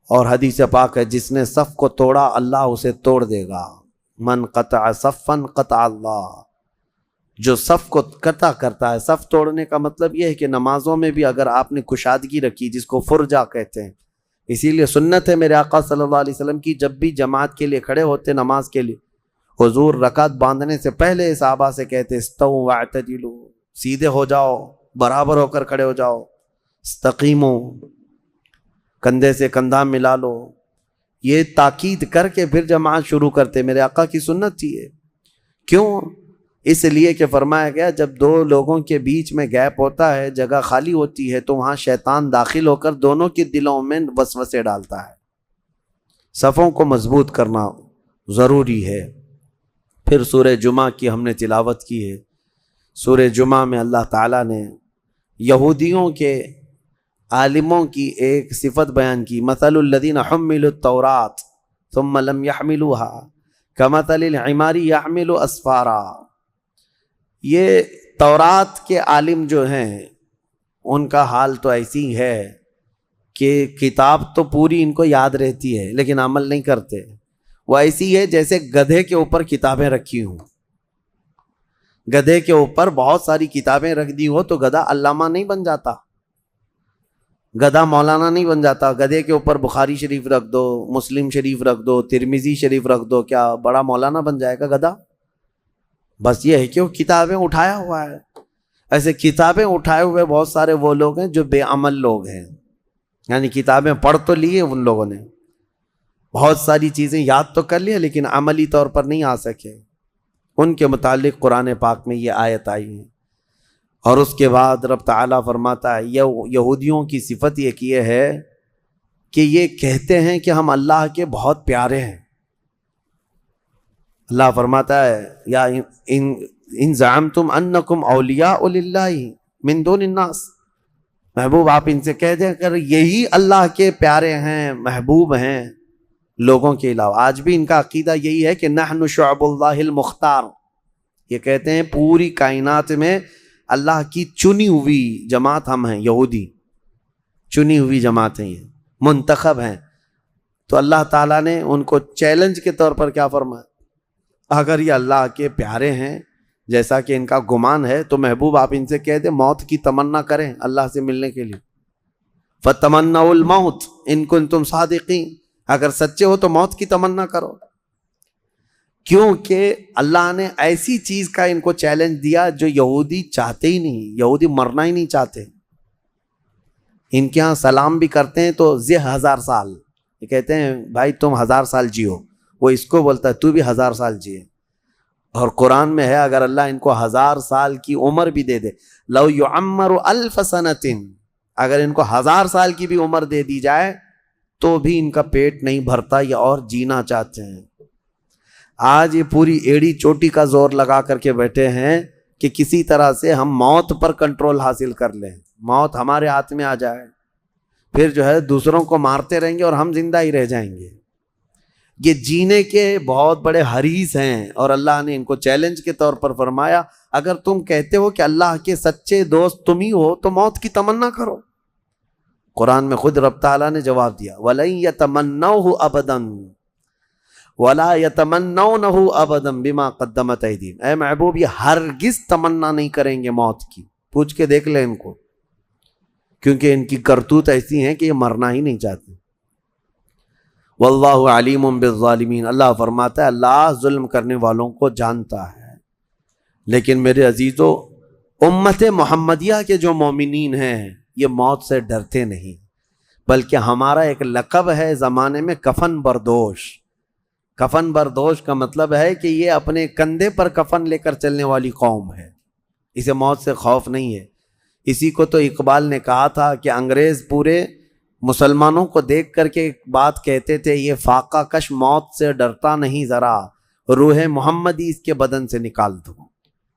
اور حدیث پاک ہے جس نے صف کو توڑا اللہ اسے توڑ دے گا، من قطع صفا قطع اللہ، جو صف کو قطع کرتا ہے۔ صف توڑنے کا مطلب یہ ہے کہ نمازوں میں بھی اگر آپ نے کشادگی رکھی جس کو فرجہ کہتے ہیں، اسی لیے سنت ہے میرے آقا صلی اللہ علیہ وسلم کی، جب بھی جماعت کے لیے کھڑے ہوتے نماز کے لیے، حضور رکعت باندھنے سے پہلے صحابہ سے کہتے استووا واعتدلوا، سیدھے ہو جاؤ، برابر ہو کر کھڑے ہو جاؤ، استقیموا، کندھے سے کندھا ملا لو، یہ تاکید کر کے پھر جماعت شروع کرتے۔ میرے آقا کی سنت تھی یہ۔ کیوں؟ اس لیے کہ فرمایا گیا جب دو لوگوں کے بیچ میں گیپ ہوتا ہے، جگہ خالی ہوتی ہے، تو وہاں شیطان داخل ہو کر دونوں کے دلوں میں وسوسے ڈالتا ہے۔ صفوں کو مضبوط کرنا ضروری ہے۔ پھر سورہ جمعہ کی ہم نے تلاوت کی ہے۔ سورہ جمعہ میں اللہ تعالیٰ نے یہودیوں کے عالموں کی ایک صفت بیان کی، مثل الذین حملوا التوراۃ ثم لم يحملوها کمثل الحمار يحمل اسفارا۔ یہ تورات کے عالم جو ہیں ان کا حال تو ایسی ہے کہ کتاب تو پوری ان کو یاد رہتی ہے لیکن عمل نہیں کرتے۔ وہ ایسی ہے جیسے گدھے کے اوپر کتابیں رکھی ہوں، گدھے کے اوپر بہت ساری کتابیں رکھ دی ہو تو گدھا علامہ نہیں بن جاتا، گدھا مولانا نہیں بن جاتا. گدھے کے اوپر بخاری شریف رکھ دو، مسلم شریف رکھ دو، ترمذی شریف رکھ دو، کیا بڑا مولانا بن جائے گا گدھا؟ بس یہ ہے کہ وہ کتابیں اٹھایا ہوا ہے. ایسے کتابیں اٹھائے ہوئے بہت سارے وہ لوگ ہیں جو بے عمل لوگ ہیں، یعنی کتابیں پڑھ تو لیے ان لوگوں نے، بہت ساری چیزیں یاد تو کر لی لیکن عملی طور پر نہیں آ سکے. ان کے متعلق قرآن پاک میں یہ آیت آئی ہے. اور اس کے بعد رب تعالیٰ فرماتا ہے یہودیوں کی صفت یہ ہے کہ یہ کہتے ہیں کہ ہم اللہ کے بہت پیارے ہیں. اللہ فرماتا ہے یا ان زعمتم انکم اولیاء للہ من دون الناس، محبوب آپ ان سے کہہ دیں اگر یہی اللہ کے پیارے ہیں، محبوب ہیں لوگوں کے علاوہ. آج بھی ان کا عقیدہ یہی ہے کہ نحن شعب اللہ المختار. یہ کہتے ہیں پوری کائنات میں اللہ کی چنی ہوئی جماعت ہم ہیں، یہودی چنی ہوئی جماعت ہیں، یہ منتخب ہیں. تو اللہ تعالیٰ نے ان کو چیلنج کے طور پر کیا فرمایا، اگر یہ اللہ کے پیارے ہیں جیسا کہ ان کا گمان ہے تو محبوب آپ ان سے کہہ دیں موت کی تمنا کریں اللہ سے ملنے کے لیے. فَتَمَنَّوُا الْمَوْتِ إِن كُنتُمْ صَادِقِينَ، اگر سچے ہو تو موت کی تمنا کرو. کیونکہ اللہ نے ایسی چیز کا ان کو چیلنج دیا جو یہودی چاہتے ہی نہیں، یہودی مرنا ہی نہیں چاہتے. ان کے ہاں سلام بھی کرتے ہیں تو 1000 سال، یہ کہتے ہیں بھائی تم 1000 سال جیو، وہ اس کو بولتا ہے تو بھی 1000 سال جیے. اور قرآن میں ہے اگر اللہ ان کو 1000 سال کی عمر بھی دے دے، لو يعمر 1000 سنة، اگر ان کو 1000 سال کی بھی عمر دے دی جائے تو بھی ان کا پیٹ نہیں بھرتا، یہ اور جینا چاہتے ہیں. آج یہ پوری ایڑی چوٹی کا زور لگا کر کے بیٹھے ہیں کہ کسی طرح سے ہم موت پر کنٹرول حاصل کر لیں، موت ہمارے ہاتھ میں آ جائے، پھر جو ہے دوسروں کو مارتے رہیں گے اور ہم زندہ ہی رہ جائیں گے. یہ جینے کے بہت بڑے حریص ہیں اور اللہ نے ان کو چیلنج کے طور پر فرمایا اگر تم کہتے ہو کہ اللہ کے سچے دوست تم ہی ہو تو موت کی تمنا کرو. قرآن میں خود رب تعالیٰ نے جواب دیا وَلَن يَتَمَنَّوْهُ أَبَدًا وَلَا يَتَمَنَّوْنَهُ أَبَدًا بِمَا قَدَّمَتْ أَيْدِيهِمْ. اے محبوب یہ ہرگز تمنا نہیں کریں گے موت کی، پوچھ کے دیکھ لیں ان کو، کیونکہ ان کی کرتوت ایسی ہیں کہ یہ مرنا ہی نہیں چاہتے. واللہ علیم بالظالمین، اللہ فرماتا ہے اللہ ظلم کرنے والوں کو جانتا ہے. لیکن میرے عزیزو، امت محمدیہ کے جو مومنین ہیں یہ موت سے ڈرتے نہیں، بلکہ ہمارا ایک لقب ہے زمانے میں کفن بردوش. کفن بردوش کا مطلب ہے کہ یہ اپنے کندھے پر کفن لے کر چلنے والی قوم ہے، اسے موت سے خوف نہیں ہے. اسی کو تو اقبال نے کہا تھا کہ انگریز پورے مسلمانوں کو دیکھ کر کے ایک بات کہتے تھے یہ فاقہ کش موت سے ڈرتا نہیں، ذرا روح محمدی اس کے بدن سے نکال دو.